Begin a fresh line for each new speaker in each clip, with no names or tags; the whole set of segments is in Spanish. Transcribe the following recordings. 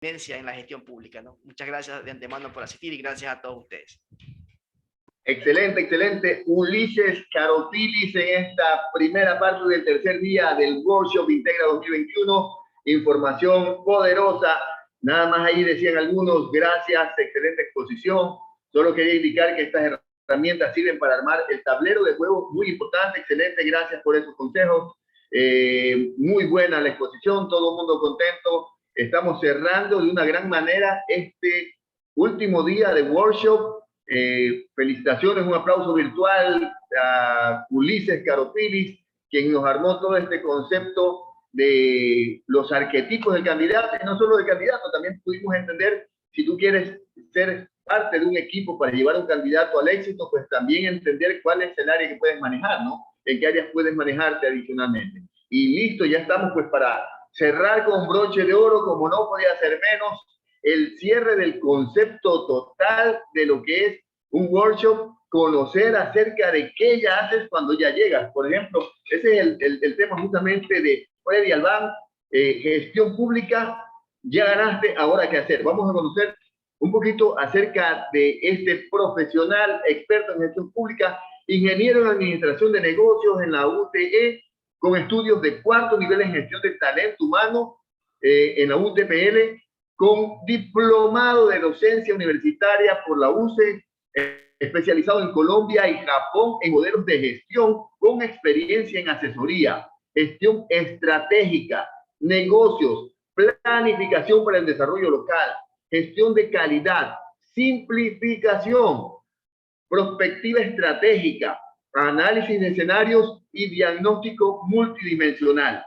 en la gestión pública, ¿no? Muchas gracias de antemano por asistir y gracias a todos ustedes.
Excelente, excelente. Ulises Carotilis en esta primera parte del tercer día del Workshop Integra 2021. Información poderosa. Nada más ahí decían algunos, gracias, excelente exposición. Solo quería indicar que estas herramientas sirven para armar el tablero de juego. Muy importante, excelente, gracias por esos consejos. Muy buena la exposición, todo el mundo contento. Estamos cerrando de una gran manera este último día de workshop. Felicitaciones, un aplauso virtual a Ulises Carotilis, quien nos armó todo este concepto de los arquetipos del candidato, y no solo del candidato, también pudimos entender, si tú quieres ser parte de un equipo para llevar a un candidato al éxito, pues también entender cuál es el área que puedes manejar, ¿no? En qué áreas puedes manejarte adicionalmente. Y listo, ya estamos pues para cerrar con broche de oro, como no podía ser menos, el cierre del concepto total de lo que es un workshop, conocer acerca de qué ya haces cuando ya llegas. Por ejemplo, ese es el tema justamente de Freddy Albán, gestión pública, ya ganaste, ahora qué hacer. Vamos a conocer un poquito acerca de este profesional experto en gestión pública, ingeniero en administración de negocios en la UTE, con estudios de cuarto nivel en gestión de talento humano en la UTPL, con diplomado de docencia universitaria por la UCE, especializado en Colombia y Japón en modelos de gestión, con experiencia en asesoría, gestión estratégica, negocios, planificación para el desarrollo local, gestión de calidad, simplificación, prospectiva estratégica, análisis de escenarios y diagnóstico multidimensional.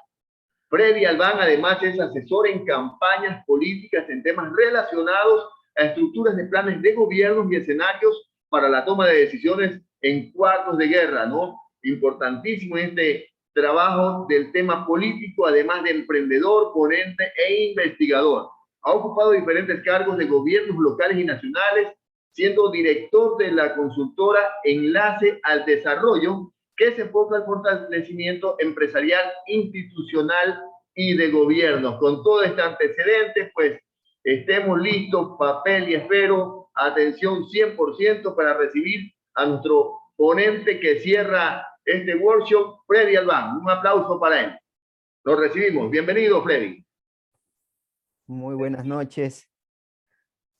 Freddy Albán además es asesor en campañas políticas en temas relacionados a estructuras de planes de gobierno y escenarios para la toma de decisiones en cuartos de guerra, ¿no? Importantísimo este trabajo del tema político, además de emprendedor, ponente e investigador. Ha ocupado diferentes cargos de gobiernos locales y nacionales, siendo director de la consultora Enlace al Desarrollo, que se enfoca al fortalecimiento empresarial, institucional y de gobierno. Con todo este antecedente, pues estemos listos, papel y esfero, atención 100% para recibir a nuestro ponente que cierra este workshop, Freddy Albán. Un aplauso para él. Lo recibimos. Bienvenido, Freddy.
Muy buenas noches.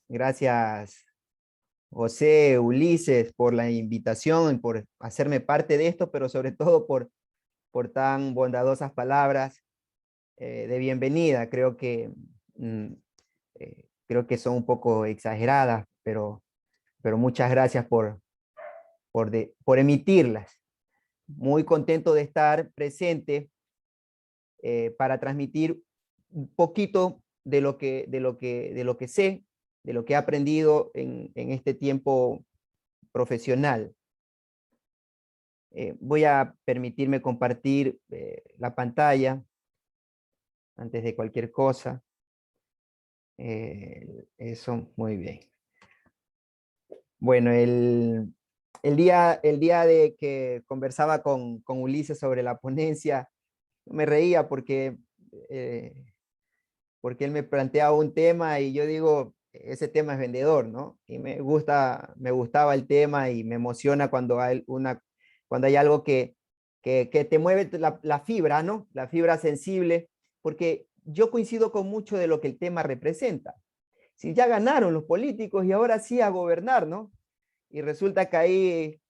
Gracias, José, Ulises, por la invitación y por hacerme parte de esto, pero sobre todo por tan bondadosas palabras de bienvenida. Creo que son un poco exageradas, pero muchas gracias por emitirlas. Muy contento de estar presente para transmitir un poquito de lo que sé, de lo que he aprendido en este tiempo profesional. Voy a permitirme compartir la pantalla antes de cualquier cosa. Eso, muy bien. Bueno, el día de que conversaba con Ulises sobre la ponencia, me reía porque él me planteaba un tema y yo digo, ese tema es vendedor, ¿no? Y me gustaba el tema y me emociona cuando hay algo que te mueve la fibra, ¿no? La fibra sensible, porque yo coincido con mucho de lo que el tema representa. Si ya ganaron los políticos y ahora sí a gobernar, ¿no? Y resulta que ahí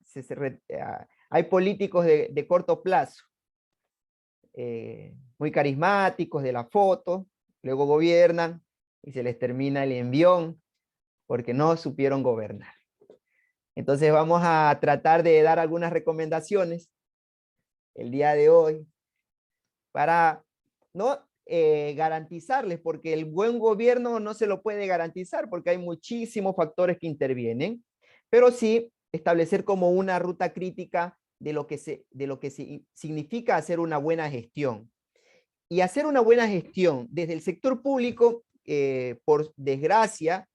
hay políticos de corto plazo, muy carismáticos de la foto, luego gobiernan y se les termina el envión porque no supieron gobernar. Entonces vamos a tratar de dar algunas recomendaciones el día de hoy para no garantizarles, porque el buen gobierno no se lo puede garantizar porque hay muchísimos factores que intervienen, pero sí establecer como una ruta crítica de lo que significa hacer una buena gestión. Y hacer una buena gestión desde el sector público, por desgracia,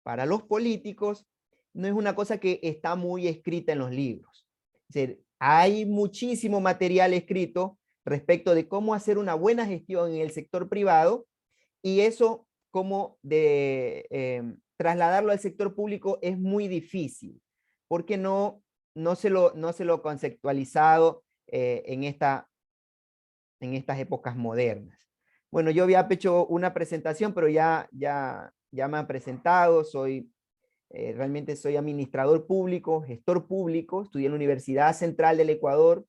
para los políticos, no es una cosa que está muy escrita en los libros. Es decir, hay muchísimo material escrito respecto de cómo hacer una buena gestión en el sector privado, y eso cómo trasladarlo al sector público es muy difícil, porque no se lo ha conceptualizado en estas épocas modernas. Bueno, yo había hecho una presentación, pero ya me han presentado, realmente soy administrador público, gestor público, estudié en la Universidad Central del Ecuador,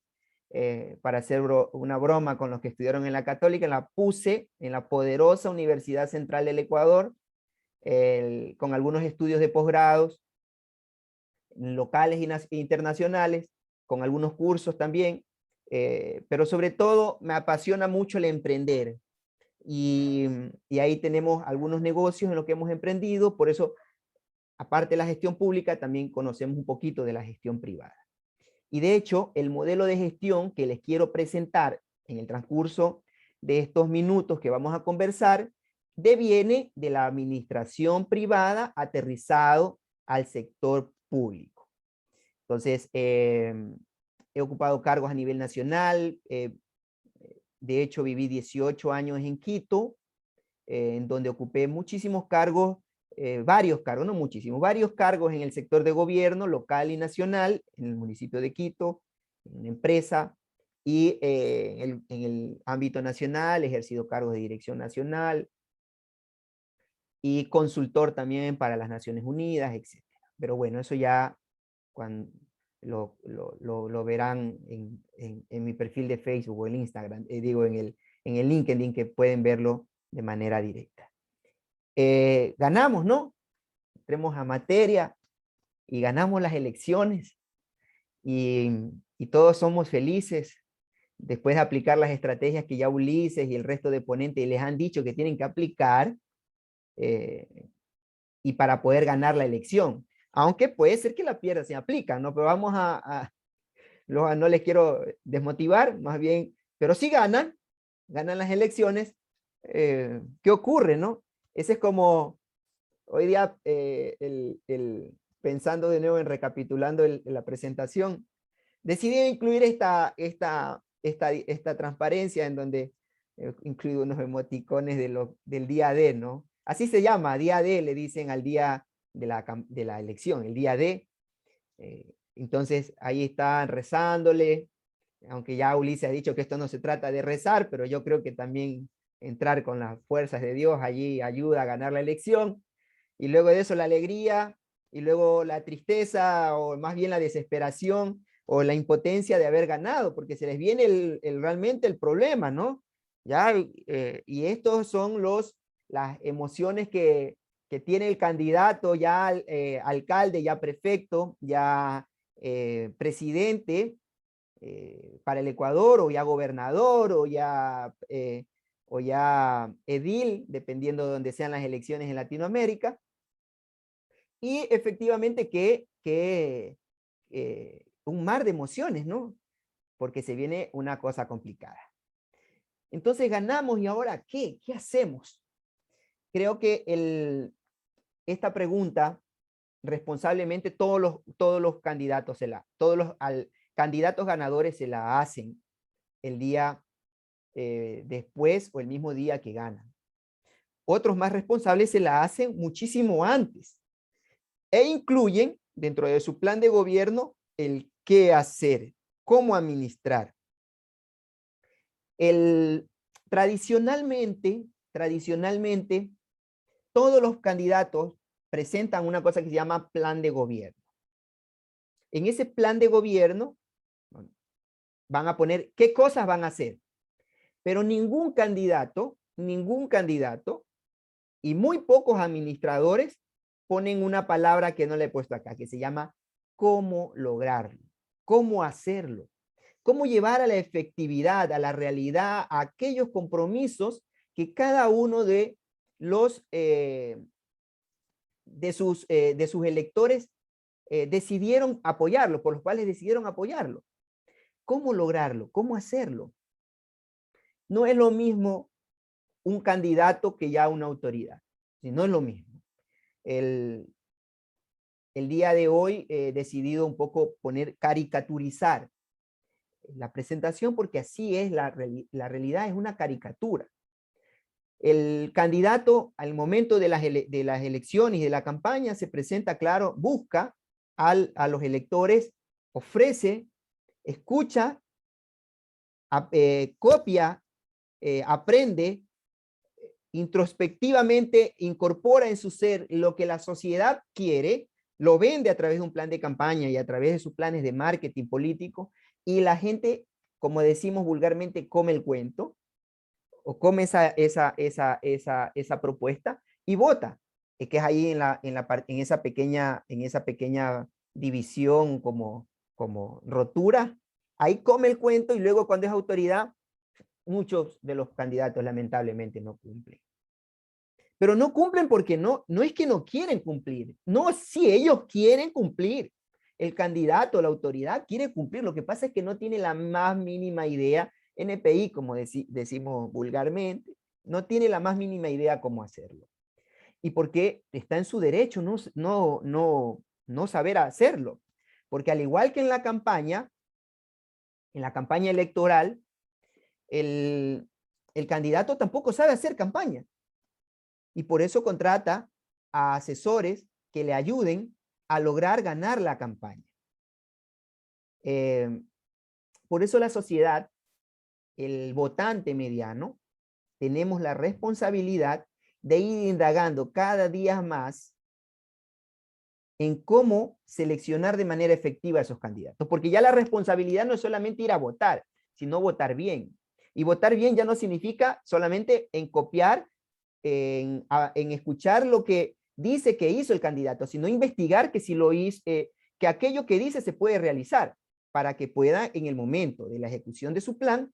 para hacer una broma con los que estudiaron en la Católica, la puse en la poderosa Universidad Central del Ecuador, con algunos estudios de posgrados, locales e internacionales, con algunos cursos también, pero sobre todo me apasiona mucho el emprender. Y ahí tenemos algunos negocios en los que hemos emprendido, por eso, aparte de la gestión pública, también conocemos un poquito de la gestión privada. Y de hecho, el modelo de gestión que les quiero presentar en el transcurso de estos minutos que vamos a conversar, deviene de la administración privada aterrizado al sector público. Entonces, he ocupado cargos a nivel nacional, de hecho viví 18 años en Quito, en donde ocupé muchísimos cargos, varios cargos, no muchísimos, varios cargos en el sector de gobierno local y nacional, en el municipio de Quito, en una empresa, y en el ámbito nacional he ejercido cargos de dirección nacional y consultor también para las Naciones Unidas, etc. Pero bueno, eso ya cuando lo verán en mi perfil de Facebook o en Instagram, digo en el LinkedIn, que pueden verlo de manera directa. Ganamos, ¿no? Entremos a materia y ganamos las elecciones y todos somos felices después de aplicar las estrategias que ya Ulises y el resto de ponentes les han dicho que tienen que aplicar, y para poder ganar la elección. Aunque puede ser que la pierda si aplican, ¿no? Pero vamos no les quiero desmotivar, más bien, pero si ganan las elecciones, ¿qué ocurre, no? Ese es como, hoy día, pensando de nuevo en recapitulando la presentación, decidí incluir esta transparencia en donde incluyo unos emoticones del día D, ¿no? Así se llama, día D, le dicen al día de la elección, el día D. Entonces, ahí están rezándole, aunque ya Ulises ha dicho que esto no se trata de rezar, pero yo creo que también entrar con las fuerzas de Dios allí ayuda a ganar la elección, y luego de eso la alegría, y luego la tristeza, o más bien la desesperación, o la impotencia de haber ganado, porque se les viene realmente el problema, ¿no? Ya, y estos son las emociones que tiene el candidato, ya alcalde, ya prefecto, ya presidente, para el Ecuador, o ya gobernador, o ya edil, dependiendo de donde sean las elecciones en Latinoamérica. Y efectivamente un mar de emociones, ¿no? Porque se viene una cosa complicada. Entonces ganamos, ¿y ahora qué? ¿Qué hacemos? Creo que esta pregunta, responsablemente todos los candidatos, todos los candidatos ganadores se la hacen el día después o el mismo día que ganan. Otros más responsables se la hacen muchísimo antes e incluyen dentro de su plan de gobierno el qué hacer, cómo administrar. Tradicionalmente, todos los candidatos presentan una cosa que se llama plan de gobierno. En ese plan de gobierno van a poner qué cosas van a hacer, pero ningún candidato y muy pocos administradores ponen una palabra que no le he puesto acá, que se llama cómo lograrlo, cómo hacerlo, cómo llevar a la efectividad, a la realidad, a aquellos compromisos que cada uno de sus electores decidieron apoyarlo, por los cuales decidieron apoyarlo. ¿Cómo lograrlo? ¿Cómo hacerlo? No es lo mismo un candidato que ya una autoridad. No es lo mismo. El día de hoy he decidido un poco caricaturizar la presentación, porque así es la realidad, es una caricatura. El candidato al momento de las elecciones y de la campaña se presenta, claro, busca a los electores, ofrece, escucha, copia, aprende, introspectivamente incorpora en su ser lo que la sociedad quiere, lo vende a través de un plan de campaña y a través de sus planes de marketing político, y la gente, como decimos vulgarmente, come el cuento, o come esa propuesta y vota. Es que es ahí en esa pequeña división como rotura, ahí come el cuento, y luego cuando es autoridad, muchos de los candidatos lamentablemente no cumplen. Pero no cumplen porque no es que no quieren cumplir. No, sí, ellos quieren cumplir. El candidato, la autoridad quiere cumplir. Lo que pasa es que no tiene la más mínima idea, NPI, como decimos vulgarmente, no tiene la más mínima idea cómo hacerlo. Y porque está en su derecho no saber hacerlo. Porque al igual que en la campaña electoral, el candidato tampoco sabe hacer campaña. Y por eso contrata a asesores que le ayuden a lograr ganar la campaña. Por eso la sociedad, el votante mediano, tenemos la responsabilidad de ir indagando cada día más en cómo seleccionar de manera efectiva a esos candidatos. Porque ya la responsabilidad no es solamente ir a votar, sino votar bien. Y votar bien ya no significa solamente en copiar, en escuchar lo que dice que hizo el candidato, sino investigar que si lo hizo, que aquello que dice se puede realizar para que pueda en el momento de la ejecución de su plan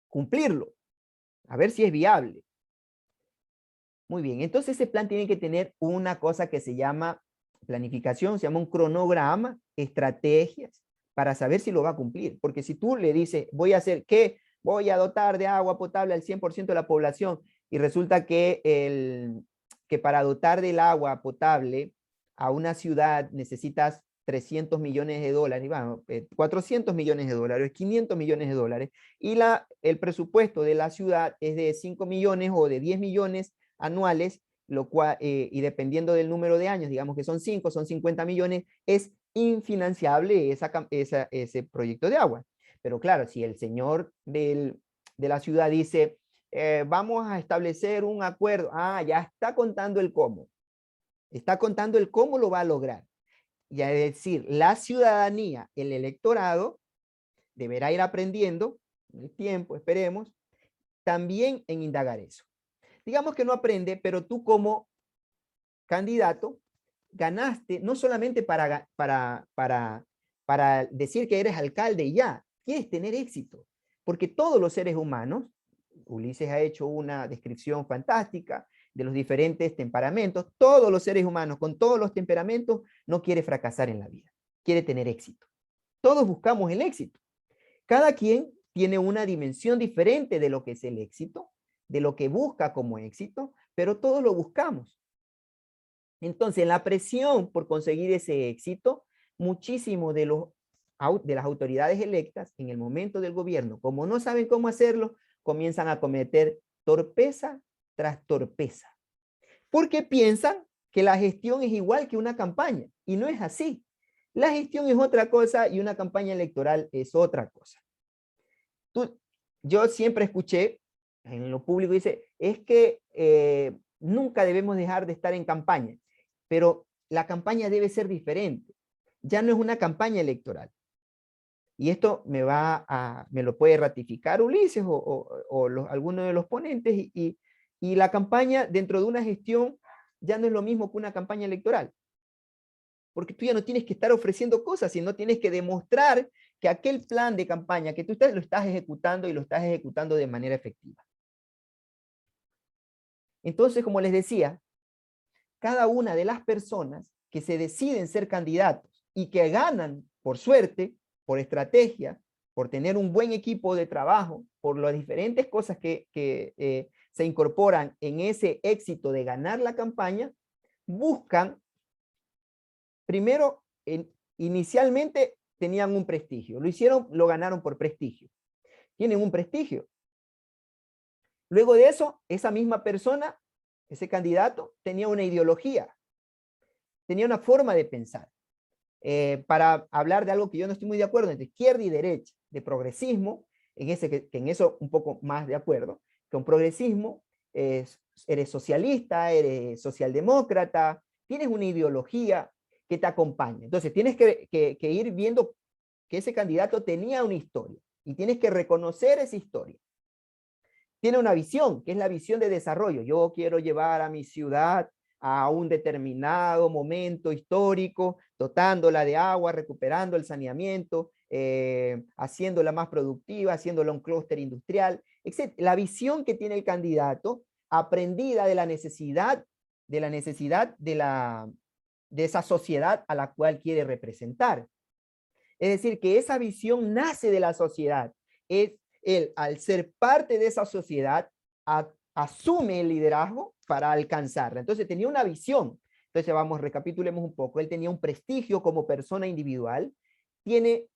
cumplirlo, a ver si es viable. Muy bien, entonces ese plan tiene que tener una cosa que se llama planificación, se llama un cronograma, estrategias para saber si lo va a cumplir, porque si tú le dices, voy a hacer ¿qué? Voy a dotar de agua potable al 100% de la población, y resulta que para dotar del agua potable a una ciudad necesitas 300 millones de dólares, bueno, 400 millones de dólares, 500 millones de dólares, y el presupuesto de la ciudad es de 5 millones o de 10 millones anuales, lo cual, y dependiendo del número de años, digamos que son 5, son 50 millones, es infinanciable ese proyecto de agua. Pero claro, si el señor de la ciudad dice, vamos a establecer un acuerdo, ya está contando el cómo. Está contando el cómo lo va a lograr. Y es decir, la ciudadanía, el electorado, deberá ir aprendiendo, en el tiempo, esperemos, también en indagar eso. Digamos que no aprende, pero tú como candidato ganaste no solamente para decir que eres alcalde y ya, quieres tener éxito, porque todos los seres humanos, Ulises ha hecho una descripción fantástica de los diferentes temperamentos, todos los seres humanos con todos los temperamentos no quiere fracasar en la vida, quiere tener éxito. Todos buscamos el éxito. Cada quien tiene una dimensión diferente de lo que es el éxito, de lo que busca como éxito, pero todos lo buscamos. Entonces, la presión por conseguir ese éxito, muchísimo de las autoridades electas en el momento del gobierno, como no saben cómo hacerlo, comienzan a cometer torpeza tras torpeza. Porque piensan que la gestión es igual que una campaña, y no es así. La gestión es otra cosa y una campaña electoral es otra cosa. Yo siempre escuché en lo público, dice, es que nunca debemos dejar de estar en campaña, pero la campaña debe ser diferente. Ya no es una campaña electoral. Y esto me lo puede ratificar Ulises o alguno de los ponentes, y la campaña dentro de una gestión ya no es lo mismo que una campaña electoral. Porque tú ya no tienes que estar ofreciendo cosas, sino tienes que demostrar que aquel plan de campaña que tú lo estás ejecutando y lo estás ejecutando de manera efectiva. Entonces, como les decía, cada una de las personas que se deciden ser candidatos y que ganan por suerte, por estrategia, por tener un buen equipo de trabajo, por las diferentes cosas que se incorporan en ese éxito de ganar la campaña, buscan, primero, inicialmente tenían un prestigio, lo ganaron por prestigio. Tienen un prestigio. Luego de eso, esa misma persona, ese candidato, tenía una ideología, tenía una forma de pensar. Para hablar de algo que yo no estoy muy de acuerdo, entre izquierda y derecha, de progresismo, que en eso un poco más de acuerdo, con progresismo eres socialista, eres socialdemócrata, tienes una ideología que te acompaña. Entonces tienes que ir viendo que ese candidato tenía una historia y tienes que reconocer esa historia. Tiene una visión, que es la visión de desarrollo. Yo quiero llevar a mi ciudad a un determinado momento histórico, dotándola de agua, recuperando el saneamiento, haciéndola más productiva, haciéndola un clúster industrial, etc. La visión que tiene el candidato, aprendida de la necesidad de esa sociedad a la cual quiere representar. Es decir, que esa visión nace de la sociedad. Él, al ser parte de esa sociedad, asume el liderazgo para alcanzarla. Entonces tenía una visión. Entonces vamos, recapitulemos un poco. Él tenía un prestigio como persona individual, tiene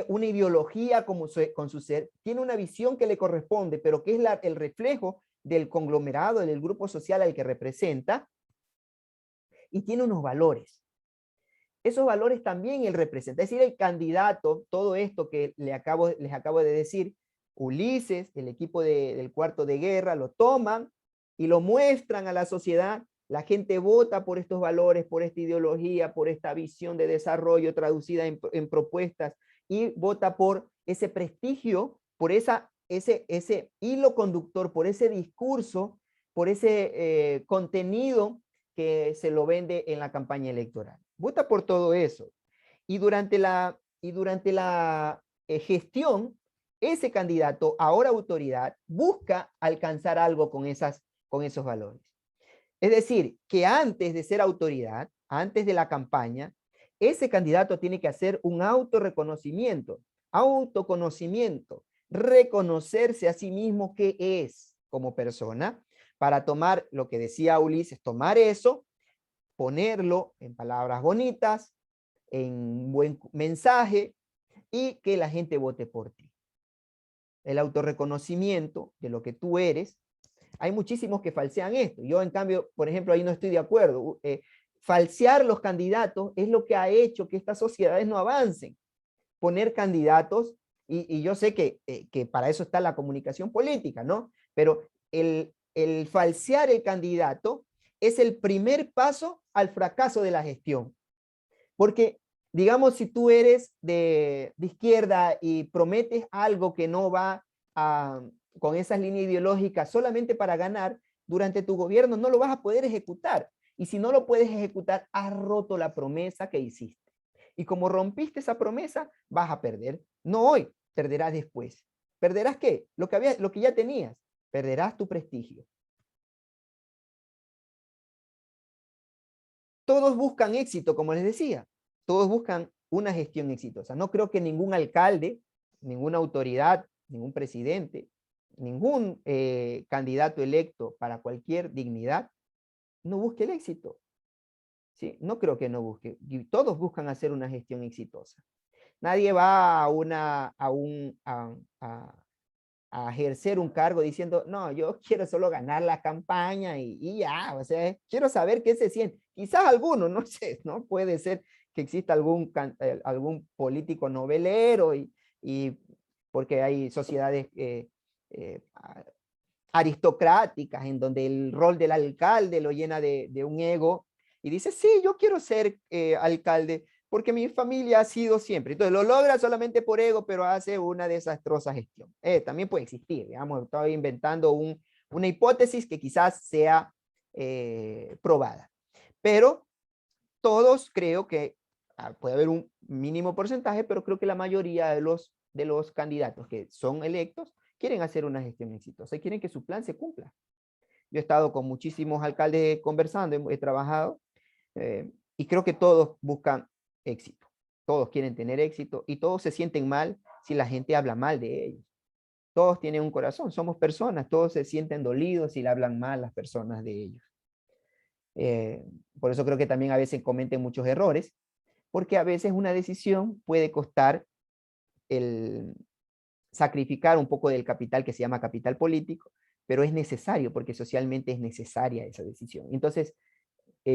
una ideología con su ser, tiene una visión que le corresponde, pero que es el reflejo del conglomerado, del grupo social al que representa, y tiene unos valores. Esos valores también él representa. Es decir, el candidato, todo esto que les acabo de decir, Ulises, el equipo del cuarto de guerra, lo toman y lo muestran a la sociedad. La gente vota por estos valores, por esta ideología, por esta visión de desarrollo traducida en propuestas, y vota por ese prestigio, por ese hilo conductor, por ese discurso, por ese contenido que se lo vende en la campaña electoral. Vota por todo eso. Y durante la gestión, ese candidato, ahora autoridad, busca alcanzar algo con esos valores. Es decir, que antes de ser autoridad, antes de la campaña, ese candidato tiene que hacer un autorreconocimiento, autoconocimiento, reconocerse a sí mismo qué es como persona, para tomar lo que decía Ulises, tomar eso, ponerlo en palabras bonitas, en un buen mensaje, y que la gente vote por ti. El autorreconocimiento de lo que tú eres. Hay muchísimos que falsean esto. Yo, en cambio, por ejemplo, ahí no estoy de acuerdo. Falsear los candidatos es lo que ha hecho que estas sociedades no avancen. Poner candidatos, y yo sé que para eso está la comunicación política, ¿no? Pero el falsear el candidato es el primer paso al fracaso de la gestión. Porque, digamos, si tú eres de izquierda y prometes algo que no va con esas líneas ideológicas solamente para ganar, durante tu gobierno no lo vas a poder ejecutar. Y si no lo puedes ejecutar, has roto la promesa que hiciste. Y como rompiste esa promesa, vas a perder. No hoy, perderás después. ¿Perderás qué? Lo que ya tenías. Perderás tu prestigio. Todos buscan éxito, como les decía. Todos buscan una gestión exitosa. No creo que ningún alcalde, ninguna autoridad, ningún presidente, ningún candidato electo para cualquier dignidad no busque el éxito. ¿Sí? No creo que no busque. Todos buscan hacer una gestión exitosa. Nadie va a ejercer un cargo diciendo, no, yo quiero solo ganar la campaña y ya, o sea, quiero saber qué se siente. Quizás alguno, no sé, ¿no? Puede ser que exista algún político novelero y porque hay sociedades aristocráticas en donde el rol del alcalde lo llena de un ego y dice, sí, yo quiero ser alcalde porque mi familia ha sido siempre. Entonces lo logra solamente por ego, pero hace una desastrosa gestión. También puede existir, digamos, estoy inventando una hipótesis que quizás sea probada. Pero todos creo que puede haber un mínimo porcentaje, pero creo que la mayoría de los candidatos que son electos quieren hacer una gestión exitosa y quieren que su plan se cumpla. Yo he estado con muchísimos alcaldes conversando, he trabajado, y creo que todos buscan éxito. Todos quieren tener éxito y todos se sienten mal si la gente habla mal de ellos. Todos tienen un corazón, somos personas, todos se sienten dolidos si le hablan mal las personas de ellos. Por eso creo que también a veces cometen muchos errores, porque a veces una decisión puede costar sacrificar un poco del capital que se llama capital político, pero es necesario porque socialmente es necesaria esa decisión. Entonces,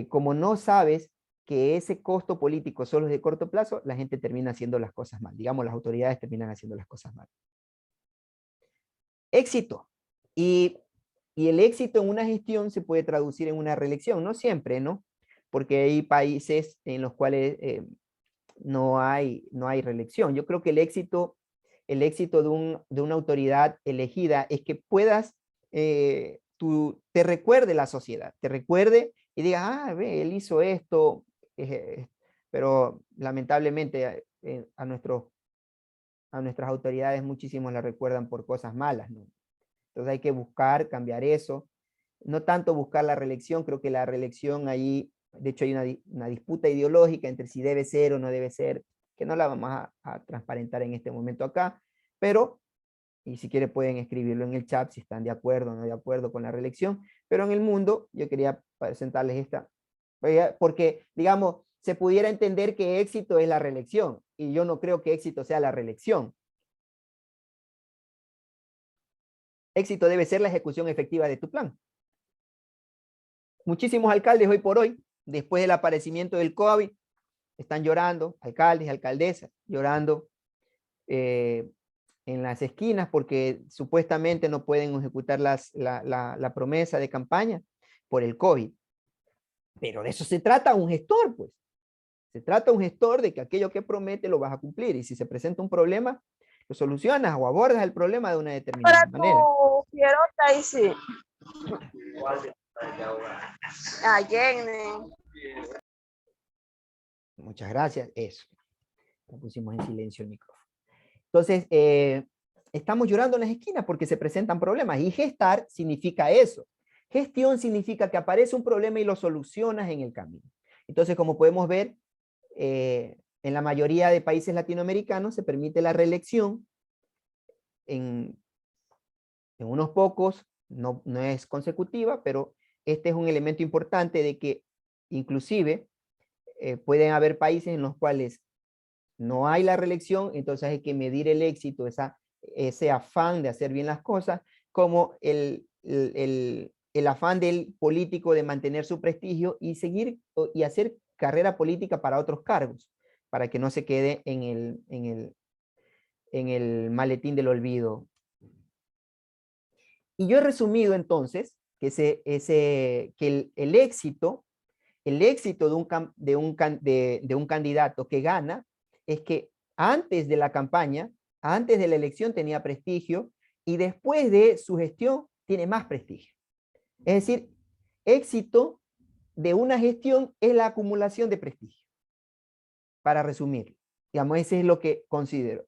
como no sabes que ese costo político solo es de corto plazo, la gente termina haciendo las cosas mal. Digamos, las autoridades terminan haciendo las cosas mal. Éxito. Y el éxito en una gestión se puede traducir en una reelección. No siempre, ¿no? Porque hay países en los cuales no hay reelección. Yo creo que el éxito de una autoridad elegida es que puedas, te recuerde la sociedad, te recuerde y digas, ah, ve, él hizo esto, pero lamentablemente a nuestras autoridades muchísimos la recuerdan por cosas malas, ¿no? Entonces hay que buscar cambiar eso. No tanto buscar la reelección, creo que la reelección ahí, de hecho hay una disputa ideológica entre si debe ser o no debe ser, que no la vamos a transparentar en este momento acá, pero, y si quieren pueden escribirlo en el chat si están de acuerdo o no de acuerdo con la reelección, pero en el mundo yo quería presentarles esta, porque digamos, se pudiera entender que éxito es la reelección, y yo no creo que éxito sea la reelección. Éxito debe ser la ejecución efectiva de tu plan. Muchísimos alcaldes hoy por hoy, después del aparecimiento del COVID, están llorando, alcaldes, alcaldesas, llorando en las esquinas porque supuestamente no pueden ejecutar la promesa de campaña por el COVID. Pero de eso se trata un gestor, pues. Se trata un gestor de que aquello que promete lo vas a cumplir, y si se presenta un problema, lo solucionas o abordas el problema de una determinada manera.
Quiero Daisy. Jenny.
Muchas gracias. Eso. Lo pusimos en silencio el micrófono. Entonces, estamos llorando en las esquinas porque se presentan problemas, y gestar significa eso. Gestión significa que aparece un problema y lo solucionas en el camino. Entonces, como podemos ver, en la mayoría de países latinoamericanos se permite la reelección. En unos pocos no es consecutiva, pero este es un elemento importante de que inclusive pueden haber países en los cuales no hay la reelección, entonces hay que medir el éxito, ese afán de hacer bien las cosas, como el afán del político de mantener su prestigio y seguir y hacer carrera política para otros cargos, para que no se quede en el maletín del olvido. Y yo he resumido entonces que, el éxito de un candidato que gana es que antes de la campaña, antes de la elección tenía prestigio, y después de su gestión tiene más prestigio. Es decir, éxito de una gestión es la acumulación de prestigio. Para resumir, digamos, ese es lo que considero.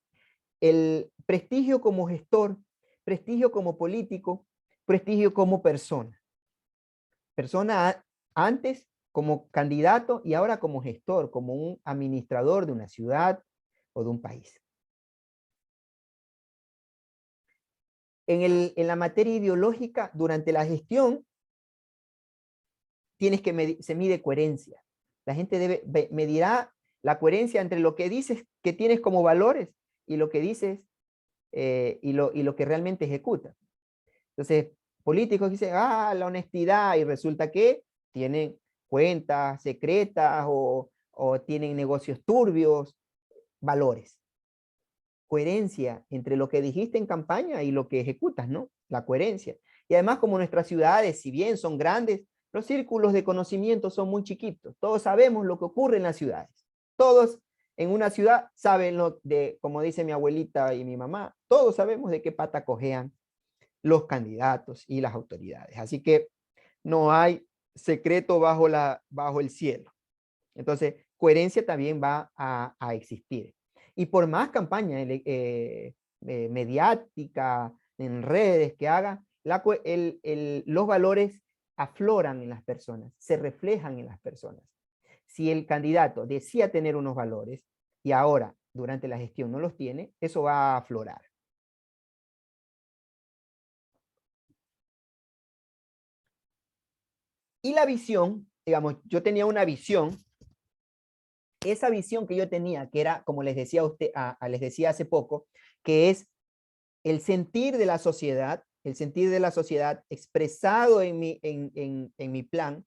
El prestigio como gestor, prestigio como político, prestigio como persona. Persona antes como candidato y ahora como gestor, como un administrador de una ciudad o de un país. En la materia ideológica, durante la gestión, se mide coherencia. La gente medirá la coherencia entre lo que dices que tienes como valores y lo que dices y lo que realmente ejecutas. Entonces, políticos dicen, la honestidad, y resulta que tienen cuentas secretas o tienen negocios turbios. Valores. Coherencia entre lo que dijiste en campaña y lo que ejecutas, ¿no? La coherencia. Y además, como nuestras ciudades, si bien son grandes, los círculos de conocimiento son muy chiquitos. Todos sabemos lo que ocurre en las ciudades. Todos en una ciudad saben como dice mi abuelita y mi mamá, todos sabemos de qué pata cojean los candidatos y las autoridades. Así que no hay secreto bajo el cielo. Entonces, coherencia también va a existir. Y por más campaña mediática, en redes que haga, los valores afloran en las personas, se reflejan en las personas. Si el candidato decía tener unos valores y ahora, durante la gestión, no los tiene, eso va a aflorar. Y la visión, digamos, yo tenía una visión. Esa visión que yo tenía, que era, como les decía les decía hace poco, que es el sentir de la sociedad, expresado en mi plan,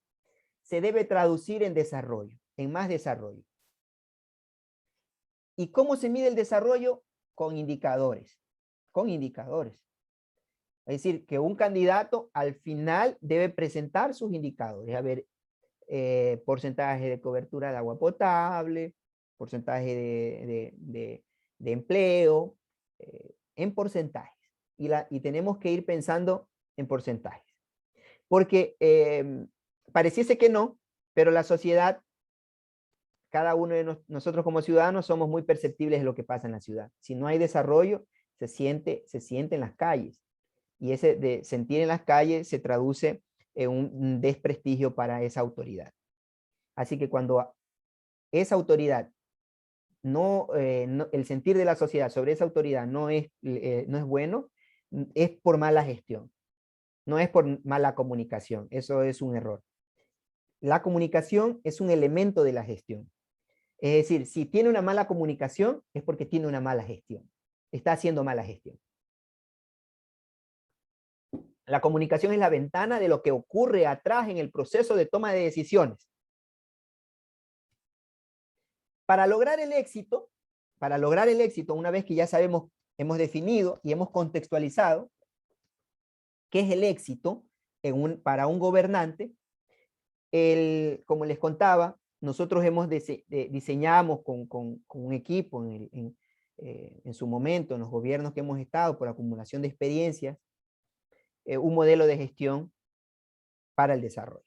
se debe traducir en desarrollo, en más desarrollo. ¿Y cómo se mide el desarrollo? Con indicadores, con indicadores. Es decir, que un candidato al final debe presentar sus indicadores. A ver, porcentaje de cobertura de agua potable, porcentaje de empleo, en porcentajes. Y tenemos que ir pensando en porcentajes. Porque pareciese que no, pero la sociedad, cada uno de nosotros como ciudadanos somos muy perceptibles de lo que pasa en la ciudad. Si no hay desarrollo, se siente en las calles. Y ese de sentir en las calles se traduce en un desprestigio para esa autoridad. Así que cuando esa autoridad el sentir de la sociedad sobre esa autoridad no es bueno, es por mala gestión, no es por mala comunicación. Eso es un error. La comunicación es un elemento de la gestión. Es decir, si tiene una mala comunicación es porque tiene una mala gestión. Está haciendo mala gestión. La comunicación es la ventana de lo que ocurre atrás en el proceso de toma de decisiones. Para lograr el éxito, una vez que ya sabemos, hemos definido y hemos contextualizado qué es el éxito para un gobernante, como les contaba, nosotros diseñamos con un equipo en su momento, en los gobiernos que hemos estado, por acumulación de experiencias, un modelo de gestión para el desarrollo.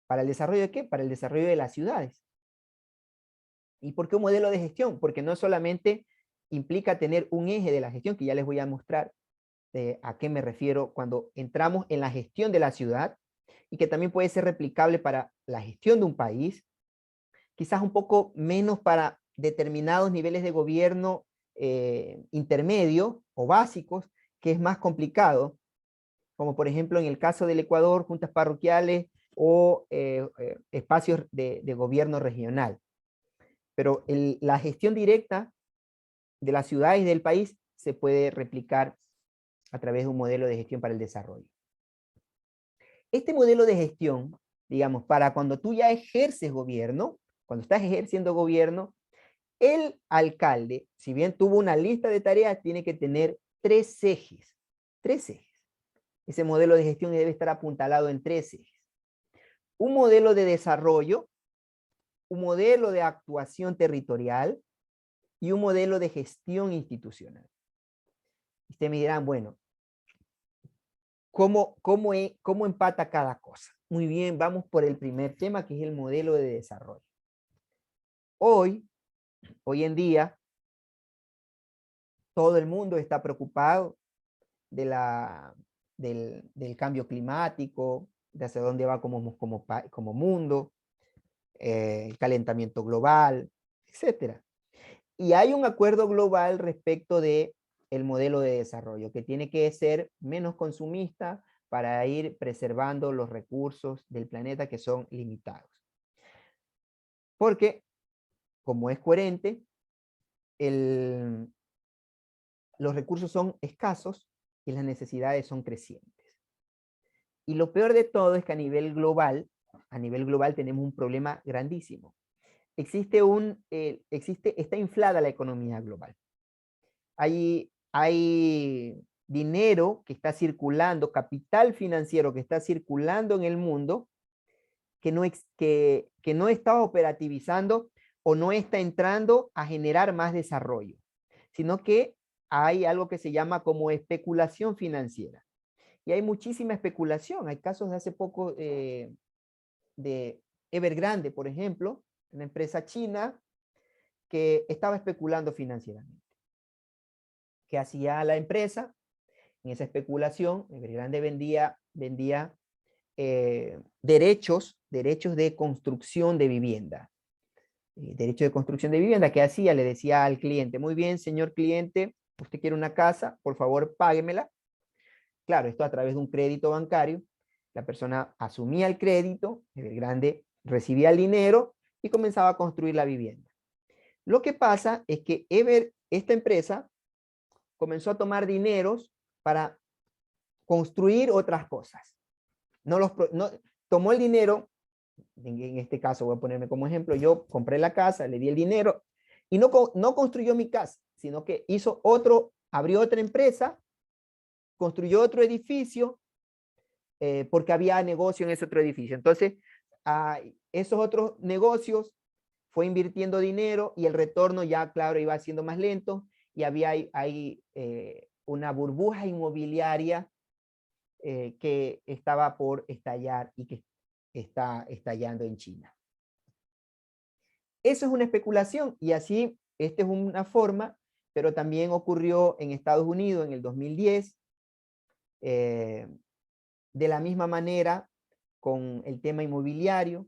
¿Para el desarrollo de qué? Para el desarrollo de las ciudades. ¿Y por qué un modelo de gestión? Porque no solamente implica tener un eje de la gestión, que ya les voy a mostrar a qué me refiero cuando entramos en la gestión de la ciudad, y que también puede ser replicable para la gestión de un país, quizás un poco menos para determinados niveles de gobierno intermedio o básicos, que es más complicado, como por ejemplo en el caso del Ecuador, juntas parroquiales o espacios de gobierno regional. Pero la gestión directa de las ciudades y del país se puede replicar a través de un modelo de gestión para el desarrollo. Este modelo de gestión, digamos, para cuando tú ya ejerces gobierno, cuando estás ejerciendo gobierno, el alcalde, si bien tuvo una lista de tareas, tiene que tener 3 ejes. 3 ejes. Ese modelo de gestión debe estar apuntalado en 3 ejes. Un modelo de desarrollo, un modelo de actuación territorial y un modelo de gestión institucional. Ustedes me dirán, bueno, ¿cómo empata cada cosa? Muy bien, vamos por el primer tema, que es el modelo de desarrollo. Hoy en día, todo el mundo está preocupado del cambio climático, de hacia dónde va como mundo, el calentamiento global, etc. Y hay un acuerdo global respecto de el modelo de desarrollo, que tiene que ser menos consumista para ir preservando los recursos del planeta que son limitados. Porque, como es coherente, los recursos son escasos y las necesidades son crecientes. Y lo peor de todo es que a nivel global tenemos un problema grandísimo. Está inflada la economía global. Hay dinero que está circulando, capital financiero que está circulando en el mundo, que no está operativizando o no está entrando a generar más desarrollo, sino que hay algo que se llama como especulación financiera. Y hay muchísima especulación. Hay casos de hace poco de Evergrande, por ejemplo, una empresa china que estaba especulando financieramente. ¿Qué hacía la empresa? En esa especulación, Evergrande vendía derechos de construcción de vivienda. Derecho de construcción de vivienda, ¿qué hacía? Le decía al cliente, muy bien, señor cliente, usted quiere una casa, por favor, páguemela. Claro, esto a través de un crédito bancario. La persona asumía el crédito, Evergrande recibía el dinero y comenzaba a construir la vivienda. Lo que pasa es que esta empresa comenzó a tomar dineros para construir otras cosas. Tomó el dinero, en este caso voy a ponerme como ejemplo, yo compré la casa, le di el dinero y no construyó mi casa, sino que abrió otra empresa, construyó otro edificio, porque había negocio en ese otro edificio. Entonces, a esos otros negocios fue invirtiendo dinero y el retorno ya, claro, iba siendo más lento y había ahí una burbuja inmobiliaria que estaba por estallar y que está estallando en China. Eso es una especulación y así, esta es una forma, pero también ocurrió en Estados Unidos en el 2010, de la misma manera con el tema inmobiliario,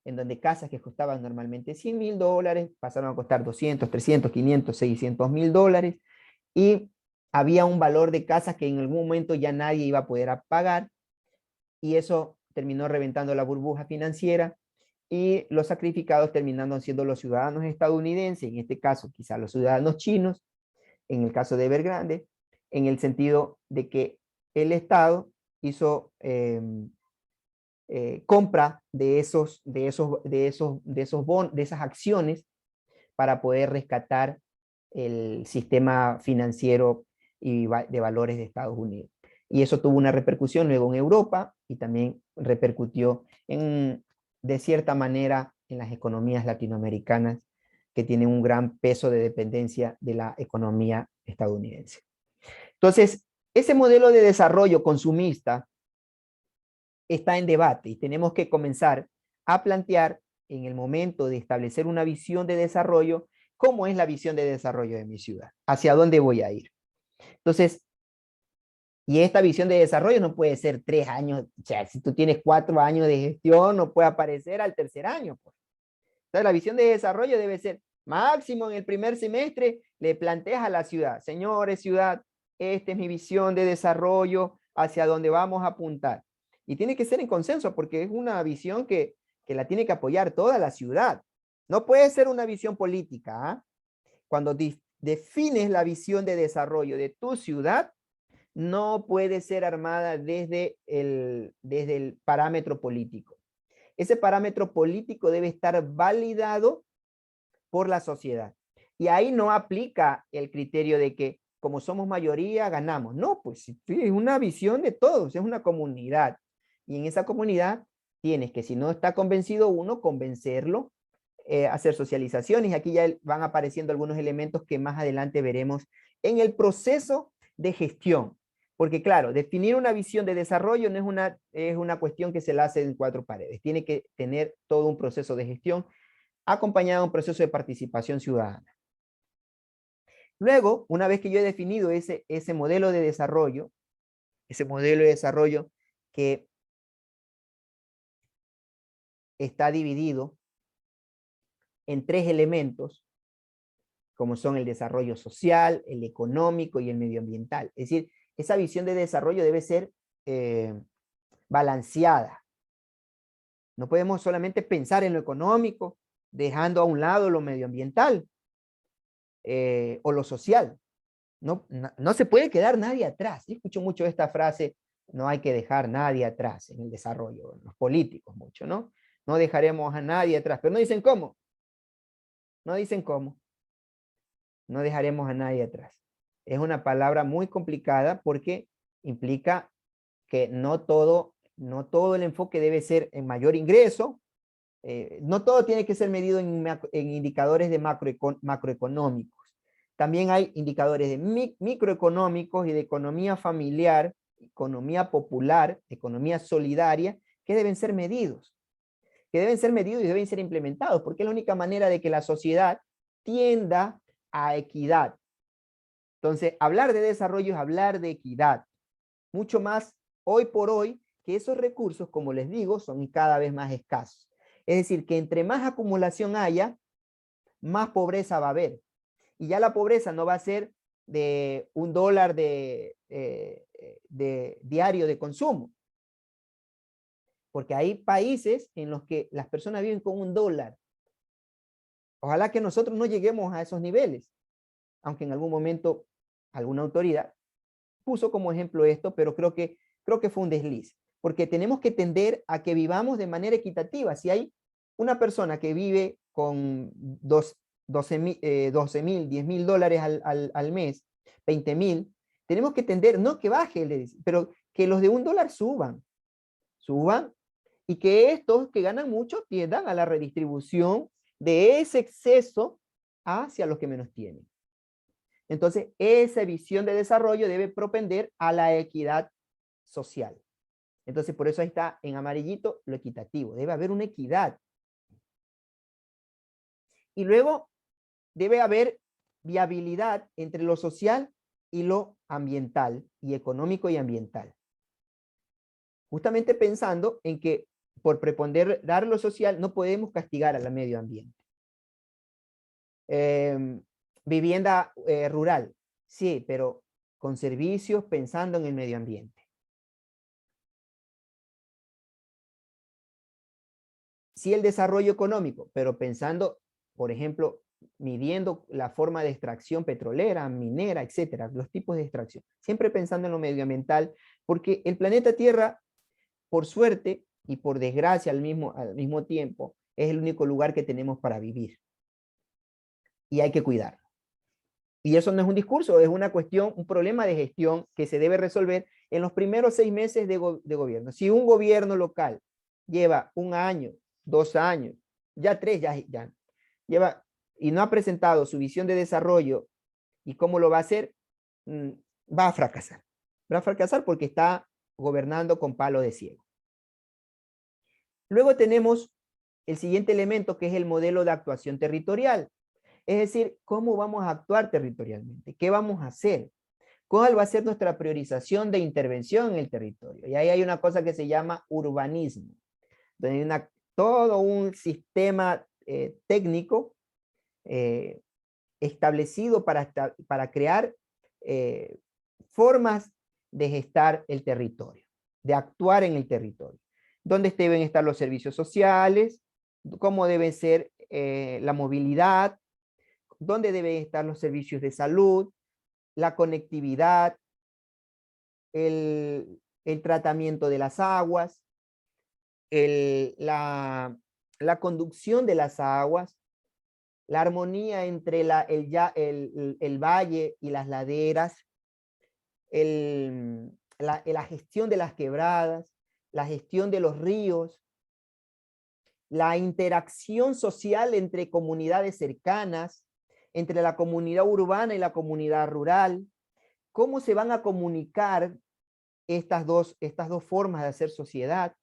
en donde casas que costaban normalmente $100,000 pasaron a costar 200, 300, 500, 600 mil dólares, y había un valor de casas que en algún momento ya nadie iba a poder pagar, y eso terminó reventando la burbuja financiera, y los sacrificados terminando siendo los ciudadanos estadounidenses, en este caso quizás los ciudadanos chinos, en el caso de Evergrande, en el sentido de que el Estado hizo compra de esas acciones para poder rescatar el sistema financiero y de valores de Estados Unidos. Y eso tuvo una repercusión luego en Europa y también repercutió de cierta manera en las economías latinoamericanas que tienen un gran peso de dependencia de la economía estadounidense. Entonces, ese modelo de desarrollo consumista está en debate y tenemos que comenzar a plantear en el momento de establecer una visión de desarrollo, cómo es la visión de desarrollo de mi ciudad, hacia dónde voy a ir. Entonces, y esta visión de desarrollo no puede ser 3 años, o sea, si tú tienes 4 años de gestión, no puede aparecer al tercer año, pues. Entonces, la visión de desarrollo debe ser máximo en el primer semestre, le planteas a la ciudad, señores, ciudad, esta es mi visión de desarrollo, hacia dónde vamos a apuntar. Y tiene que ser en consenso, porque es una visión que la tiene que apoyar toda la ciudad. No puede ser una visión política, ¿eh? Cuando defines la visión de desarrollo de tu ciudad, no puede ser armada desde el parámetro político. Ese parámetro político debe estar validado por la sociedad. Y ahí no aplica el criterio de que como somos mayoría ganamos. No, pues es una visión de todos, es una comunidad. Y en esa comunidad tienes que, si no está convencido uno, convencerlo, hacer socializaciones. Y aquí ya van apareciendo algunos elementos que más adelante veremos en el proceso de gestión. Porque claro, definir una visión de desarrollo no es una cuestión que se la hace en 4 paredes. Tiene que tener todo un proceso de gestión acompañado de un proceso de participación ciudadana. Luego, una vez que yo he definido ese modelo de desarrollo, que está dividido en 3 elementos, como son el desarrollo social, el económico y el medioambiental. Es decir, esa visión de desarrollo debe ser balanceada. No podemos solamente pensar en lo económico, dejando a un lado lo medioambiental o lo social. No se puede quedar nadie atrás. Yo escucho mucho esta frase, no hay que dejar nadie atrás en el desarrollo, los políticos mucho, ¿no? No dejaremos a nadie atrás, pero no dicen cómo. No dicen cómo. No dejaremos a nadie atrás. Es una palabra muy complicada porque implica que no todo el enfoque debe ser en mayor ingreso. No todo tiene que ser medido en indicadores de macroeconómicos. También hay indicadores de microeconómicos y de economía familiar, economía popular, economía solidaria, que deben ser medidos. Que deben ser medidos y deben ser implementados, porque es la única manera de que la sociedad tienda a equidad. Entonces, hablar de desarrollo es hablar de equidad. Mucho más hoy por hoy, que esos recursos, como les digo, son cada vez más escasos. Es decir, que entre más acumulación haya, más pobreza va a haber. Y ya la pobreza no va a ser de $1 de diario de consumo. Porque hay países en los que las personas viven con $1. Ojalá que nosotros no lleguemos a esos niveles, aunque en algún momento alguna autoridad, puso como ejemplo esto, pero creo que fue un desliz, porque tenemos que tender a que vivamos de manera equitativa. Si hay una persona que vive con 12.000, 10.000 dólares al mes, 20.000, tenemos que tender, no que baje, pero que los de $1 suban, y que estos que ganan mucho tiendan a la redistribución de ese exceso hacia los que menos tienen. Entonces, esa visión de desarrollo debe propender a la equidad social. Entonces, por eso ahí está en amarillito lo equitativo. Debe haber una equidad. Y luego debe haber viabilidad entre lo social y lo ambiental, y económico y ambiental. Justamente pensando en que por preponderar lo social no podemos castigar al medio ambiente. Vivienda rural, sí, pero con servicios pensando en el medio ambiente. Sí, el desarrollo económico, pero pensando, por ejemplo, midiendo la forma de extracción petrolera, minera, etcétera, los tipos de extracción. Siempre pensando en lo medioambiental, porque el planeta Tierra, por suerte y por desgracia al mismo tiempo, es el único lugar que tenemos para vivir. Y hay que cuidarlo. Y eso no es un discurso, es una cuestión, un problema de gestión que se debe resolver en los primeros 6 meses de gobierno. Si un gobierno local lleva 1 año, 2 años, ya 3, ya lleva y no ha presentado su visión de desarrollo y cómo lo va a hacer, va a fracasar. Va a fracasar porque está gobernando con palo de ciego. Luego tenemos el siguiente elemento, que es el modelo de actuación territorial. Es decir, ¿cómo vamos a actuar territorialmente? ¿Qué vamos a hacer? ¿Cuál va a ser nuestra priorización de intervención en el territorio? Y ahí hay una cosa que se llama urbanismo, donde hay todo un sistema técnico establecido para crear formas de gestar el territorio, de actuar en el territorio. ¿Dónde deben estar los servicios sociales? ¿Cómo debe ser la movilidad? ¿Dónde deben estar los servicios de salud? La conectividad, el tratamiento de las aguas, la conducción de las aguas, la armonía entre el valle y las laderas, la gestión de las quebradas, la gestión de los ríos, la interacción social entre comunidades cercanas, entre la comunidad urbana y la comunidad rural, cómo se van a comunicar estas dos formas de hacer sociedad.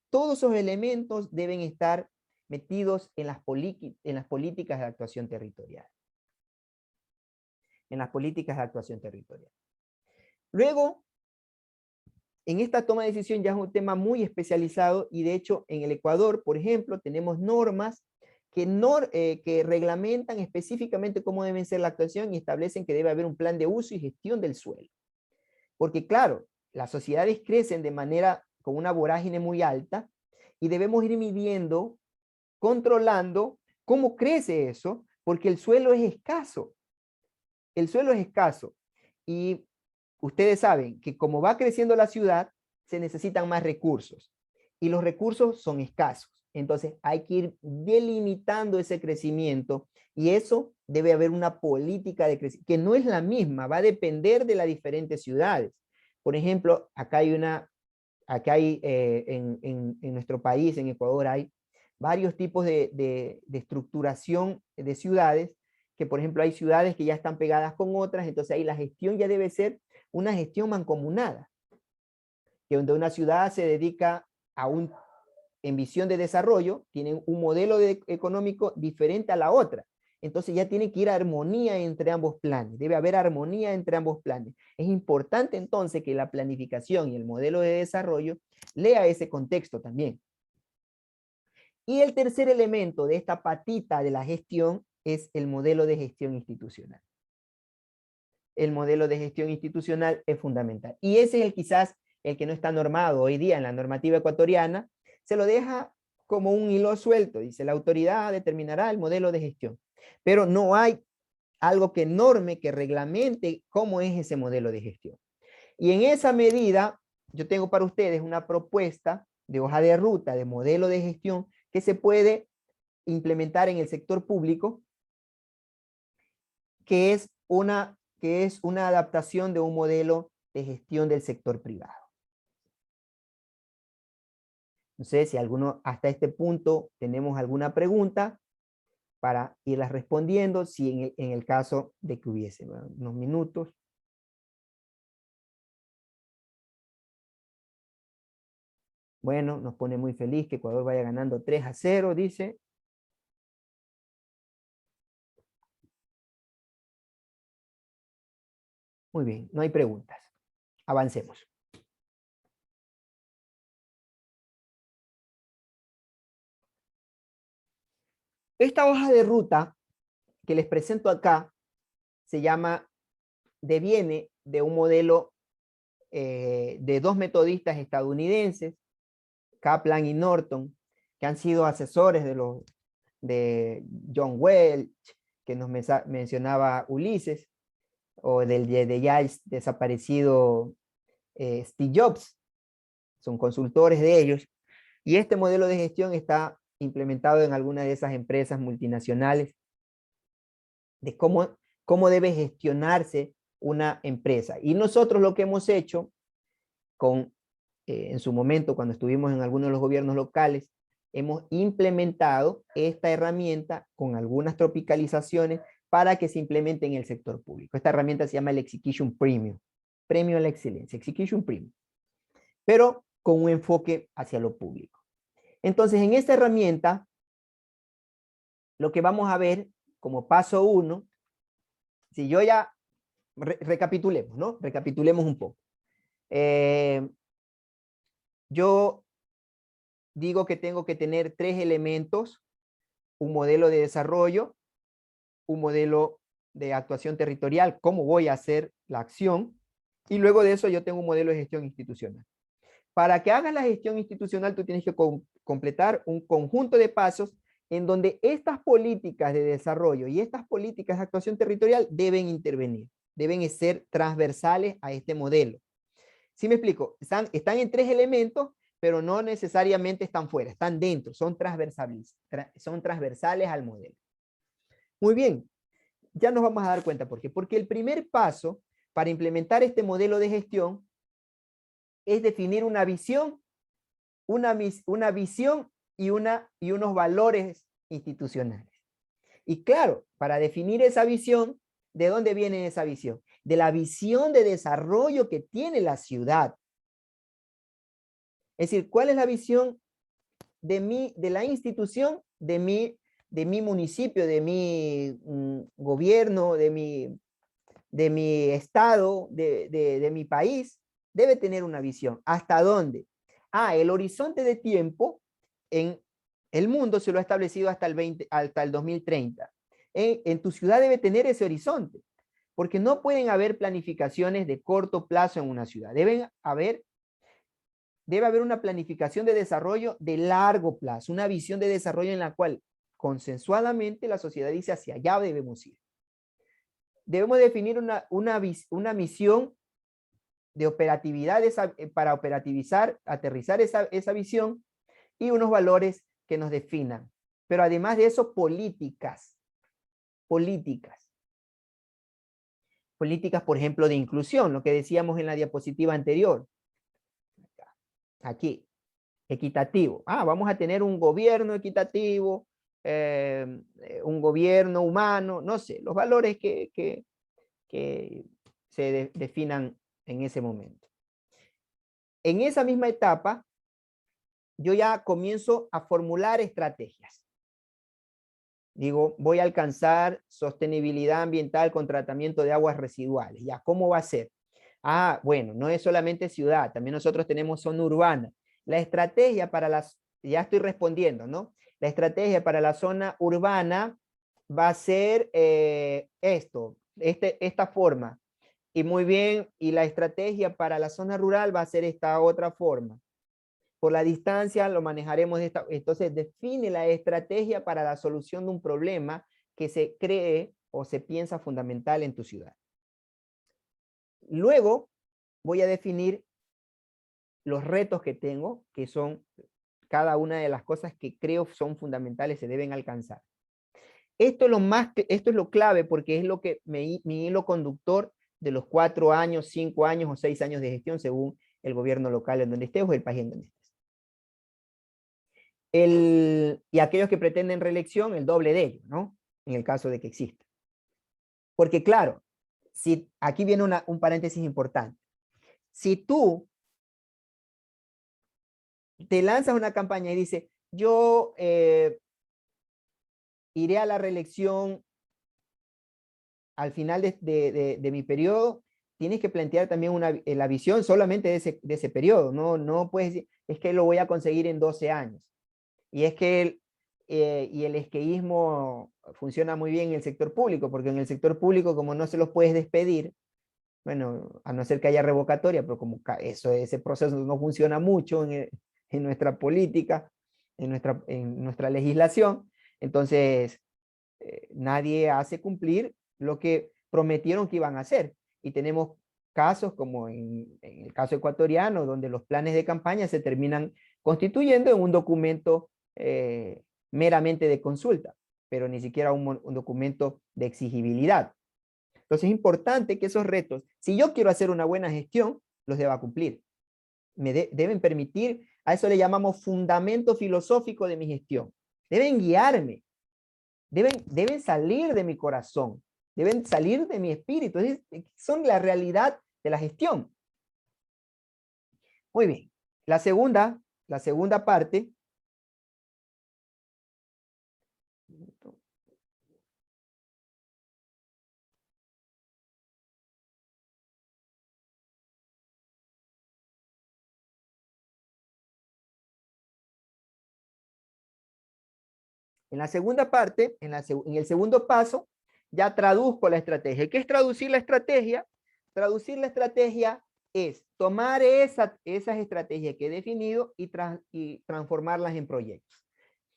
Todos esos elementos deben estar metidos en las políticas de actuación territorial. En las políticas de actuación territorial. Luego, en esta toma de decisión ya es un tema muy especializado y de hecho en el Ecuador, por ejemplo, tenemos normas que reglamentan específicamente cómo debe ser la actuación y establecen que debe haber un plan de uso y gestión del suelo. Porque claro, las sociedades crecen con una vorágine muy alta y debemos ir midiendo, controlando cómo crece eso, porque el suelo es escaso. El suelo es escaso. Y ustedes saben que como va creciendo la ciudad, se necesitan más recursos. Y los recursos son escasos. Entonces hay que ir delimitando ese crecimiento y eso debe haber una política de crecimiento, que no es la misma, va a depender de las diferentes ciudades. Por ejemplo, en nuestro país, en Ecuador, hay varios tipos de estructuración de ciudades, que por ejemplo hay ciudades que ya están pegadas con otras, entonces ahí la gestión ya debe ser una gestión mancomunada, que donde una ciudad se dedica en visión de desarrollo, tienen un modelo económico diferente a la otra. Entonces ya tiene que ir a armonía entre ambos planes. Debe haber armonía entre ambos planes. Es importante entonces que la planificación y el modelo de desarrollo lea ese contexto también. Y el tercer elemento de esta patita de la gestión es el modelo de gestión institucional. El modelo de gestión institucional es fundamental. Y ese es quizás el que no está normado hoy día en la normativa ecuatoriana. Se lo deja como un hilo suelto. Dice, la autoridad determinará el modelo de gestión. Pero no hay algo que norme, que reglamente cómo es ese modelo de gestión. Y en esa medida, yo tengo para ustedes una propuesta de hoja de ruta, de modelo de gestión, que se puede implementar en el sector público, que es una adaptación de un modelo de gestión del sector privado. No sé si alguno hasta este punto tenemos alguna pregunta para irlas respondiendo, si en el caso de que hubiese, ¿verdad? Unos minutos. Bueno, nos pone muy feliz que Ecuador vaya ganando 3-0, dice. Muy bien, no hay preguntas. Avancemos. Esta hoja de ruta que les presento acá deviene de un modelo de dos metodistas estadounidenses, Kaplan y Norton, que han sido asesores de John Welch, que nos mencionaba Ulises, o de ya desaparecido Steve Jobs. Son consultores de ellos. Y este modelo de gestión está implementado en algunas de esas empresas multinacionales, de cómo debe gestionarse una empresa. Y nosotros lo que hemos hecho en su momento, cuando estuvimos en algunos de los gobiernos locales, hemos implementado esta herramienta con algunas tropicalizaciones para que se implemente en el sector público. Esta herramienta se llama el Execution Premium, Premio a la Excelencia, Execution Premium, pero con un enfoque hacia lo público. Entonces, en esta herramienta, lo que vamos a ver como paso 1, si yo ya recapitulemos, ¿no? Recapitulemos un poco. Yo digo que tengo que tener 3 elementos: un modelo de desarrollo, un modelo de actuación territorial, cómo voy a hacer la acción, y luego de eso yo tengo un modelo de gestión institucional. Para que hagas la gestión institucional, tú tienes que completar un conjunto de pasos en donde estas políticas de desarrollo y estas políticas de actuación territorial deben intervenir, deben ser transversales a este modelo. ¿Sí me explico? Están en 3 elementos, pero no necesariamente están fuera, están dentro, son transversales al modelo. Muy bien, ya nos vamos a dar cuenta por qué. Porque el primer paso para implementar este modelo de gestión es definir una visión, y unos valores institucionales. Y claro, para definir esa visión, ¿de dónde viene esa visión? De la visión de desarrollo que tiene la ciudad. Es decir, ¿cuál es la visión de la institución, de mi municipio, de mi gobierno, de mi estado, de mi país? Debe tener una visión. ¿Hasta dónde? El horizonte de tiempo en el mundo se lo ha establecido hasta el 2030. En tu ciudad debe tener ese horizonte, porque no pueden haber planificaciones de corto plazo en una ciudad. Debe haber una planificación de desarrollo de largo plazo, una visión de desarrollo en la cual consensuadamente la sociedad dice hacia allá debemos ir. Debemos definir una misión de operatividad para aterrizar esa visión, y unos valores que nos definan. Pero además de eso, políticas, por ejemplo, de inclusión, lo que decíamos en la diapositiva anterior. Aquí, equitativo. Vamos a tener un gobierno equitativo, un gobierno humano, no sé, los valores que se definan en ese momento. En esa misma etapa, yo ya comienzo a formular estrategias. Digo, voy a alcanzar sostenibilidad ambiental con tratamiento de aguas residuales. ¿Ya cómo va a ser? Bueno, no es solamente ciudad, también nosotros tenemos zona urbana. La estrategia ya estoy respondiendo, ¿no? La estrategia para la zona urbana va a ser esta forma. Y muy bien, y la estrategia para la zona rural va a ser esta otra forma. Por la distancia lo manejaremos de esta. Entonces define la estrategia para la solución de un problema que se cree o se piensa fundamental en tu ciudad. Luego voy a definir los retos que tengo, que son cada una de las cosas que creo son fundamentales, se deben alcanzar. Esto es lo clave porque es lo que mi hilo conductor de los 4 años, 5 años o 6 años de gestión según el gobierno local en donde estés o el país en donde estés. Y aquellos que pretenden reelección, el doble de ellos, ¿no? En el caso de que exista. Porque claro, si aquí viene un paréntesis importante. Si tú te lanzas una campaña y dices, yo iré a la reelección al final de mi periodo, tienes que plantear también la visión solamente de ese periodo. No puedes decir, es que lo voy a conseguir en 12 años. Y es que el esqueísmo funciona muy bien en el sector público, porque en el sector público, como no se los puedes despedir, bueno, a no ser que haya revocatoria, pero como ese proceso no funciona mucho en nuestra política, en nuestra legislación, entonces nadie hace cumplir lo que prometieron que iban a hacer. Y tenemos casos como en el caso ecuatoriano, donde los planes de campaña se terminan constituyendo en un documento meramente de consulta, pero ni siquiera un documento de exigibilidad. Entonces es importante que esos retos, si yo quiero hacer una buena gestión, los deba cumplir. Deben permitir, a eso le llamamos fundamento filosófico de mi gestión. Deben guiarme, deben salir de mi corazón, deben salir de mi espíritu, son la realidad de la gestión. Muy bien, la segunda parte. En la segunda parte, en el segundo paso, ya traduzco la estrategia. ¿Qué es traducir la estrategia? Traducir la estrategia es tomar esas estrategias que he definido y transformarlas en proyectos.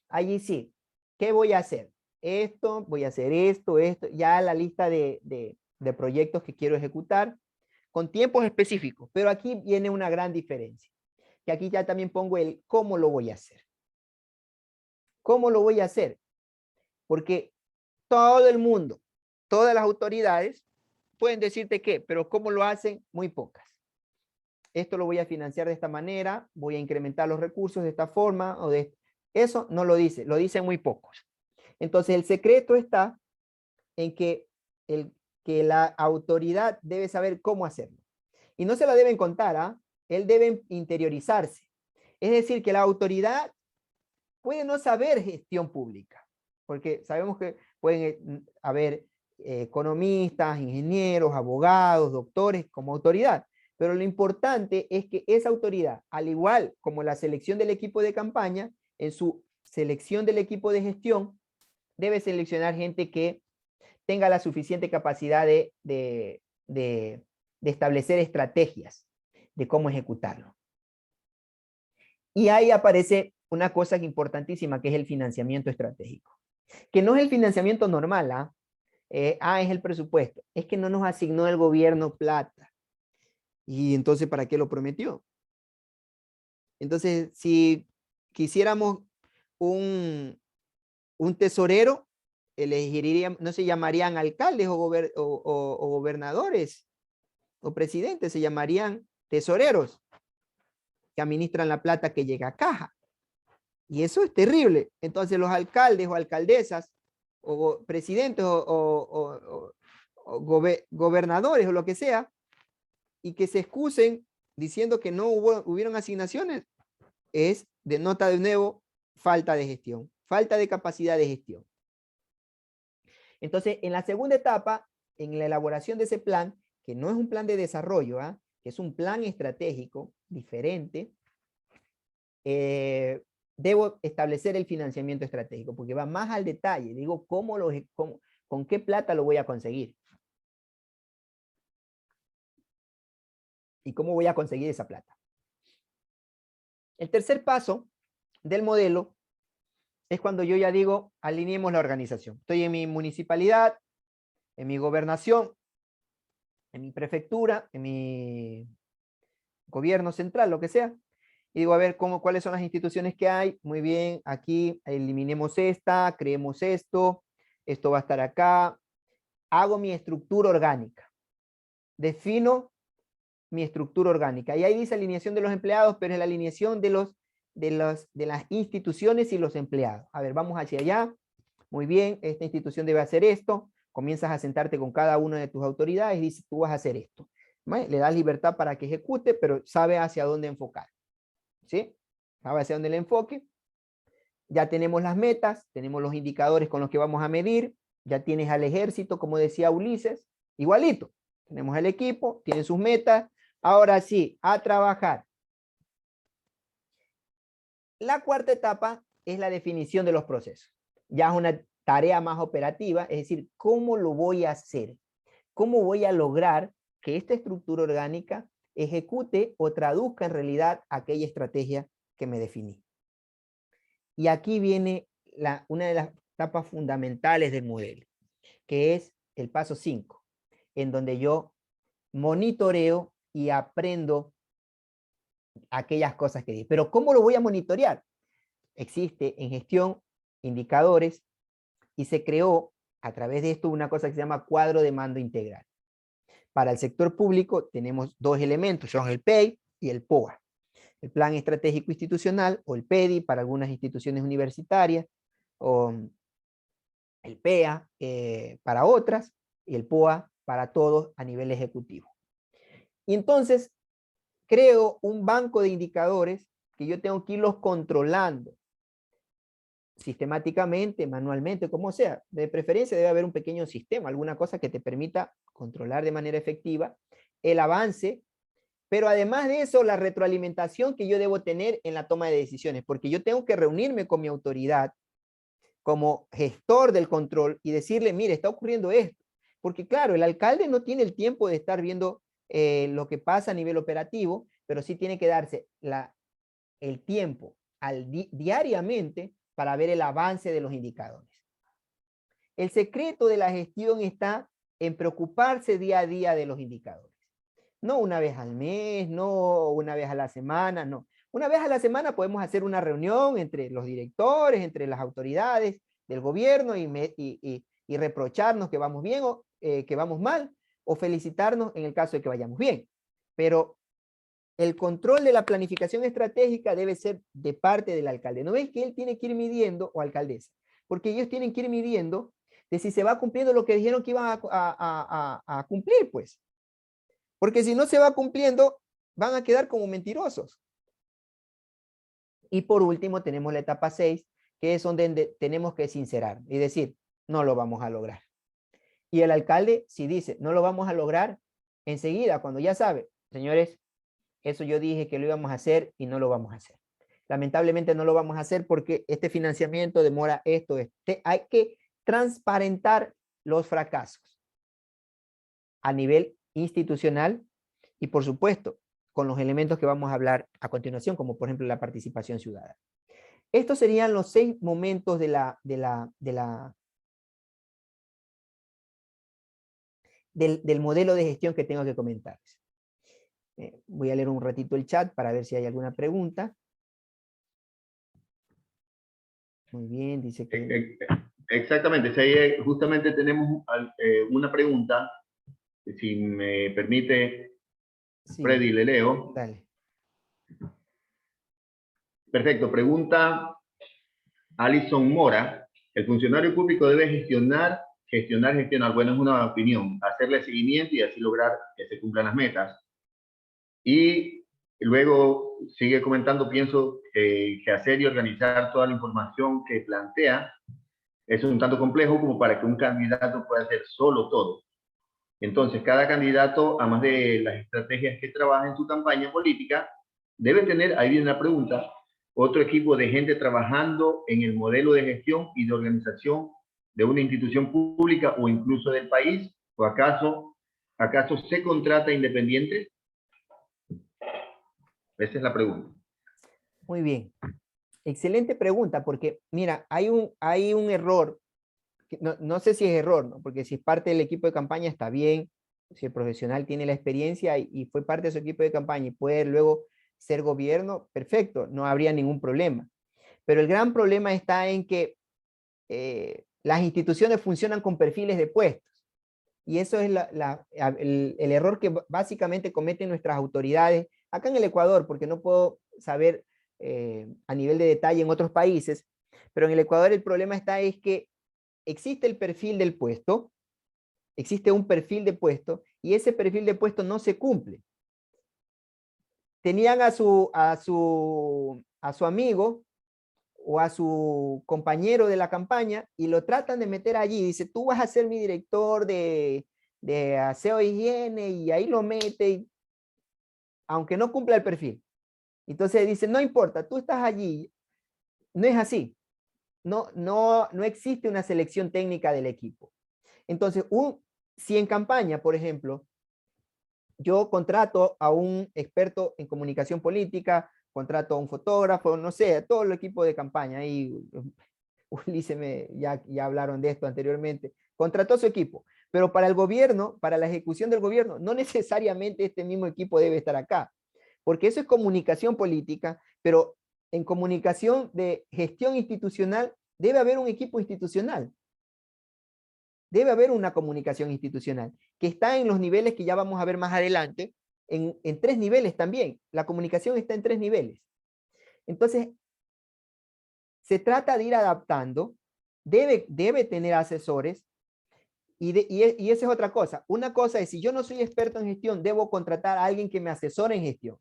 Allí sí, ¿qué voy a hacer? Esto, voy a hacer esto, ya la lista de proyectos que quiero ejecutar con tiempos específicos. Pero aquí viene una gran diferencia, que aquí ya también pongo el cómo lo voy a hacer. ¿Cómo lo voy a hacer? Porque todo el mundo, todas las autoridades pueden decirte qué, pero ¿cómo lo hacen? Muy pocas. Esto lo voy a financiar de esta manera, voy a incrementar los recursos de esta forma, eso no lo dice, lo dicen muy pocos. Entonces el secreto está en que la autoridad debe saber cómo hacerlo. Y no se la deben contar, ¿ah? Él debe interiorizarse. Es decir, que la autoridad puede no saber gestión pública, porque sabemos que pueden haber economistas, ingenieros, abogados, doctores como autoridad, pero lo importante es que esa autoridad, al igual como la selección del equipo de campaña, en su selección del equipo de gestión, debe seleccionar gente que tenga la suficiente capacidad de establecer estrategias de cómo ejecutarlo. Y ahí aparece una cosa importantísima, que es el financiamiento estratégico. Que no es el financiamiento normal, es el presupuesto. Es que no nos asignó el gobierno plata. Y entonces, ¿para qué lo prometió? Entonces, si quisiéramos un tesorero, elegirían, no se llamarían alcaldes o gobernadores o presidentes, se llamarían tesoreros que administran la plata que llega a caja. Y eso es terrible. Entonces los alcaldes o alcaldesas o presidentes o gobernadores o lo que sea, y que se excusen diciendo que no hubieron asignaciones, denota de nuevo falta de gestión, falta de capacidad de gestión. Entonces, en la segunda etapa, en la elaboración de ese plan, que no es un plan de desarrollo, que es un plan estratégico diferente, debo establecer el financiamiento estratégico, porque va más al detalle. Digo, con qué plata lo voy a conseguir. Y cómo voy a conseguir esa plata. El tercer paso del modelo es cuando yo ya digo, alineemos la organización. Estoy en mi municipalidad, en mi gobernación, en mi prefectura, en mi gobierno central, lo que sea, y digo, a ver, cuáles son las instituciones que hay. Muy bien, aquí eliminemos esta, creemos esto va a estar acá. Hago mi estructura orgánica. Defino mi estructura orgánica. Y ahí dice alineación de los empleados, pero es la alineación de las instituciones y los empleados. A ver, vamos hacia allá. Muy bien, esta institución debe hacer esto. Comienzas a sentarte con cada una de tus autoridades y dices, tú vas a hacer esto. ¿Vale? Le das libertad para que ejecute, pero sabe hacia dónde enfocar. ¿Sí? Sabe hacia dónde el enfoque. Ya tenemos las metas, tenemos los indicadores con los que vamos a medir. Ya tienes al ejército, como decía Ulises, igualito. Tenemos el equipo, tienen sus metas. Ahora sí, a trabajar. La cuarta etapa es la definición de los procesos. Ya es una tarea más operativa, es decir, ¿cómo lo voy a hacer? ¿Cómo voy a lograr que esta estructura orgánica ejecute o traduzca en realidad aquella estrategia que me definí? Y aquí viene una de las etapas fundamentales del modelo, que es el paso 5, en donde yo monitoreo y aprendo aquellas cosas que di. Pero ¿cómo lo voy a monitorear? Existe en gestión indicadores y se creó a través de esto una cosa que se llama cuadro de mando integral. Para el sector público tenemos dos elementos, son el PEI y el POA. El Plan Estratégico Institucional o el PEDI para algunas instituciones universitarias, o el PEA para otras, y el POA para todos a nivel ejecutivo. Y entonces creo un banco de indicadores que yo tengo que irlos controlando sistemáticamente, manualmente, como sea. De preferencia debe haber un pequeño sistema, alguna cosa que te permita controlar de manera efectiva el avance, pero además de eso, la retroalimentación que yo debo tener en la toma de decisiones, porque yo tengo que reunirme con mi autoridad como gestor del control y decirle, mire, está ocurriendo esto. Porque claro, el alcalde no tiene el tiempo de estar viendo lo que pasa a nivel operativo, pero sí tiene que darse el tiempo diariamente para ver el avance de los indicadores. El secreto de la gestión está en preocuparse día a día de los indicadores. No una vez al mes, no una vez a la semana, no. Una vez a la semana podemos hacer una reunión entre los directores, entre las autoridades del gobierno y reprocharnos que vamos bien o que vamos mal, o felicitarnos en el caso de que vayamos bien. Pero el control de la planificación estratégica debe ser de parte del alcalde. ¿No ves que él tiene que ir midiendo, o alcaldesa? Porque ellos tienen que ir midiendo de si se va cumpliendo lo que dijeron que iban a cumplir, pues. Porque si no se va cumpliendo, van a quedar como mentirosos. Y por último tenemos la etapa 6, que es donde tenemos que sincerar y decir, no lo vamos a lograr. Y el alcalde, si dice, no lo vamos a lograr, enseguida, cuando ya sabe, señores, eso yo dije que lo íbamos a hacer y no lo vamos a hacer. Lamentablemente no lo vamos a hacer porque este financiamiento demora esto. Hay que transparentar los fracasos a nivel institucional y, por supuesto, con los elementos que vamos a hablar a continuación, como por ejemplo la participación ciudadana. Estos serían los 6 momentos del modelo de gestión que tengo que comentarles. Voy a leer un ratito el chat para ver si hay alguna pregunta. Muy bien, dice que...
Exactamente, si ahí justamente tenemos una pregunta, si me permite,
Sí,
Freddy, le leo.
dale.
Perfecto, pregunta Alison Mora. El funcionario público debe gestionar. Bueno, es una opinión, hacerle seguimiento y así lograr que se cumplan las metas. Y luego sigue comentando, pienso que hacer y organizar toda la información que plantea es un tanto complejo como para que un candidato pueda hacer solo todo. Entonces, cada candidato, además de las estrategias que trabaja en su campaña política, debe tener, ahí viene la pregunta, otro equipo de gente trabajando en el modelo de gestión y de organización de una institución pública o incluso del país, o acaso se contrata independiente. Esa es la pregunta.
Muy bien. Excelente pregunta, porque mira, hay un error no sé si es error, ¿no? Porque si es parte del equipo de campaña está bien, si el profesional tiene la experiencia y fue parte de su equipo de campaña y puede luego ser gobierno, perfecto, no habría ningún problema. Pero el gran problema está en que las instituciones funcionan con perfiles de puestos. Y eso es el error que básicamente cometen nuestras autoridades acá en el Ecuador, porque no puedo saber a nivel de detalle en otros países, pero en el Ecuador el problema está es que existe el perfil del puesto, existe un perfil de puesto, y ese perfil de puesto no se cumple. Tenían a su amigo o a su compañero de la campaña y lo tratan de meter allí. Dice, tú vas a ser mi director de aseo e higiene, y ahí lo mete, aunque no cumpla el perfil. Entonces dice, no importa, tú estás allí. No es así. No existe una selección técnica del equipo. Entonces, si en campaña, por ejemplo, yo contrato a un experto en comunicación política, contrato a un fotógrafo, no sé, a todo el equipo de campaña, y Ulises ya hablaron de esto anteriormente, contrató a su equipo, pero para el gobierno, para la ejecución del gobierno, no necesariamente este mismo equipo debe estar acá, porque eso es comunicación política, pero en comunicación de gestión institucional debe haber un equipo institucional. Debe haber una comunicación institucional que está en los niveles que ya vamos a ver más adelante, en 3 niveles también. La comunicación está en 3 niveles. Entonces, se trata de ir adaptando, debe tener asesores, y esa es otra cosa. Una cosa es, si yo no soy experto en gestión, debo contratar a alguien que me asesore en gestión,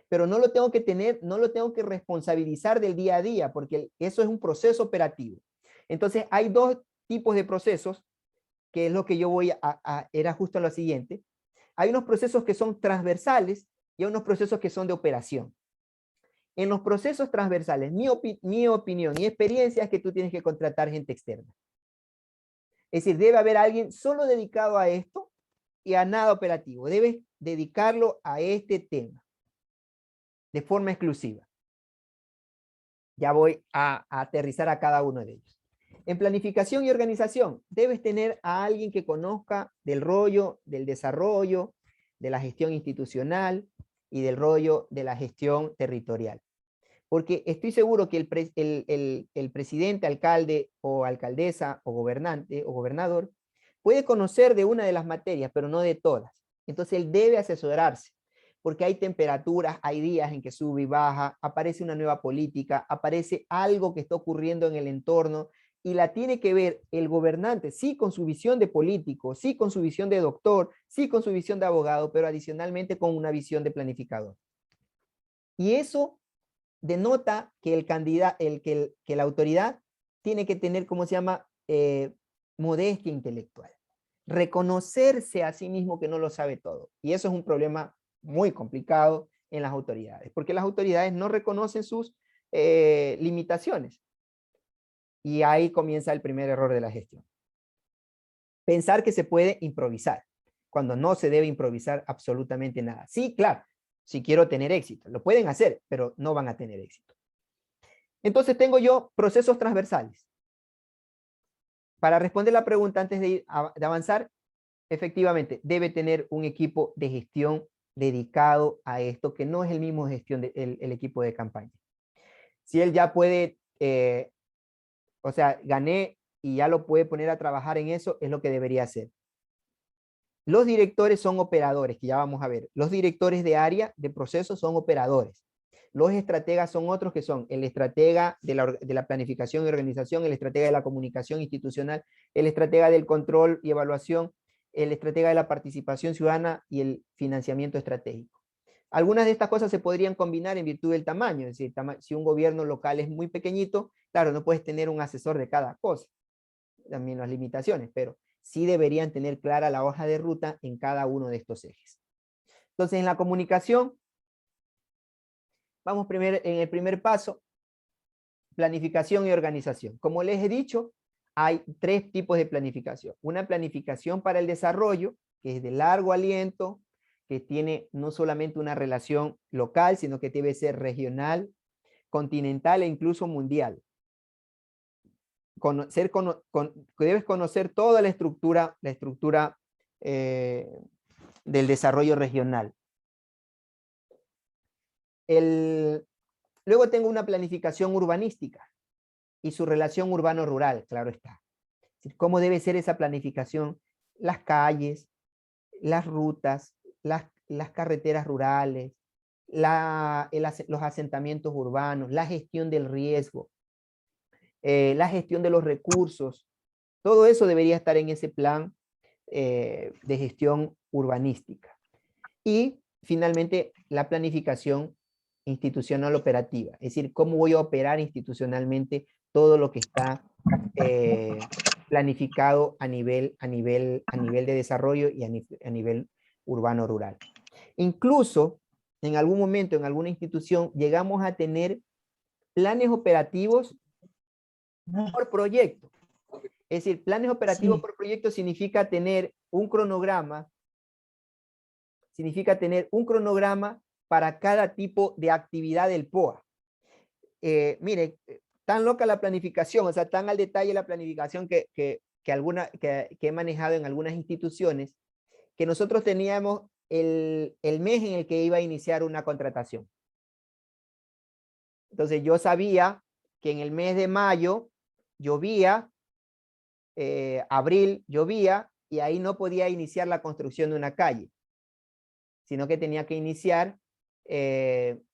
pero no lo tengo que tener, no lo tengo que responsabilizar del día a día, porque eso es un proceso operativo. Entonces, hay 2 tipos de procesos, que es lo que yo voy era justo lo siguiente. Hay unos procesos que son transversales y hay unos procesos que son de operación. En los procesos transversales, mi opinión y experiencia es que tú tienes que contratar gente externa. Es decir, debe haber alguien solo dedicado a esto y a nada operativo. Debes dedicarlo a este tema de forma exclusiva. Ya voy a aterrizar a cada uno de ellos. En planificación y organización, debes tener a alguien que conozca del rollo del desarrollo, de la gestión institucional y del rollo de la gestión territorial. Porque estoy seguro que el presidente, alcalde o alcaldesa o gobernante o gobernador puede conocer de una de las materias, pero no de todas. Entonces él debe asesorarse, porque hay temperaturas, hay días en que sube y baja, aparece una nueva política, aparece algo que está ocurriendo en el entorno, y la tiene que ver el gobernante, sí con su visión de político, sí con su visión de doctor, sí con su visión de abogado, pero adicionalmente con una visión de planificador. Y eso denota que el candidato, que la autoridad tiene que tener, ¿cómo se llama? Modestia intelectual. Reconocerse a sí mismo que no lo sabe todo. Y eso es un problema muy complicado en las autoridades, porque las autoridades no reconocen sus limitaciones. Y ahí comienza el primer error de la gestión. Pensar que se puede improvisar, cuando no se debe improvisar absolutamente nada. Sí, claro, si quiero tener éxito, lo pueden hacer, pero no van a tener éxito. Entonces tengo yo procesos transversales. Para responder la pregunta antes de avanzar, efectivamente, debe tener un equipo de gestión dedicado a esto, que no es el mismo gestión el equipo de campaña. Si él ya puede, o sea, gané y ya lo puede poner a trabajar en eso, es lo que debería hacer. Los directores son operadores, que ya vamos a ver. Los directores de área de procesos son operadores. Los estrategas son otros, que son el estratega de la planificación y organización, el estratega de la comunicación institucional, el estratega del control y evaluación, el estratega de la participación ciudadana y el financiamiento estratégico. Algunas de estas cosas se podrían combinar en virtud del tamaño. Es decir, si un gobierno local es muy pequeñito, claro, no puedes tener un asesor de cada cosa. También las limitaciones, pero sí deberían tener clara la hoja de ruta en cada uno de estos ejes. Entonces, en la comunicación, vamos en el primer paso, planificación y organización. Como les he dicho, hay 3 tipos de planificación. Una planificación para el desarrollo, que es de largo aliento, que tiene no solamente una relación local, sino que debe ser regional, continental e incluso mundial. debes conocer toda la estructura del desarrollo regional. Luego tengo una planificación urbanística y su relación urbano-rural, claro está. ¿Cómo debe ser esa planificación? Las calles, las rutas, las carreteras rurales, los asentamientos urbanos, la gestión del riesgo, la gestión de los recursos. Todo eso debería estar en ese plan de gestión urbanística. Y finalmente la planificación institucional operativa, es decir, cómo voy a operar institucionalmente todo lo que está planificado a nivel de desarrollo y a nivel urbano-rural. Incluso, en algún momento, en alguna institución, llegamos a tener planes operativos por proyecto. Es decir, planes operativos por proyecto significa tener un cronograma, para cada tipo de actividad del POA. Mire, tan loca la planificación, o sea, tan al detalle la planificación que he manejado en algunas instituciones, que nosotros teníamos el mes en el que iba a iniciar una contratación. Entonces yo sabía que en el mes de mayo llovía, abril llovía, y ahí no podía iniciar la construcción de una calle, sino que tenía que iniciar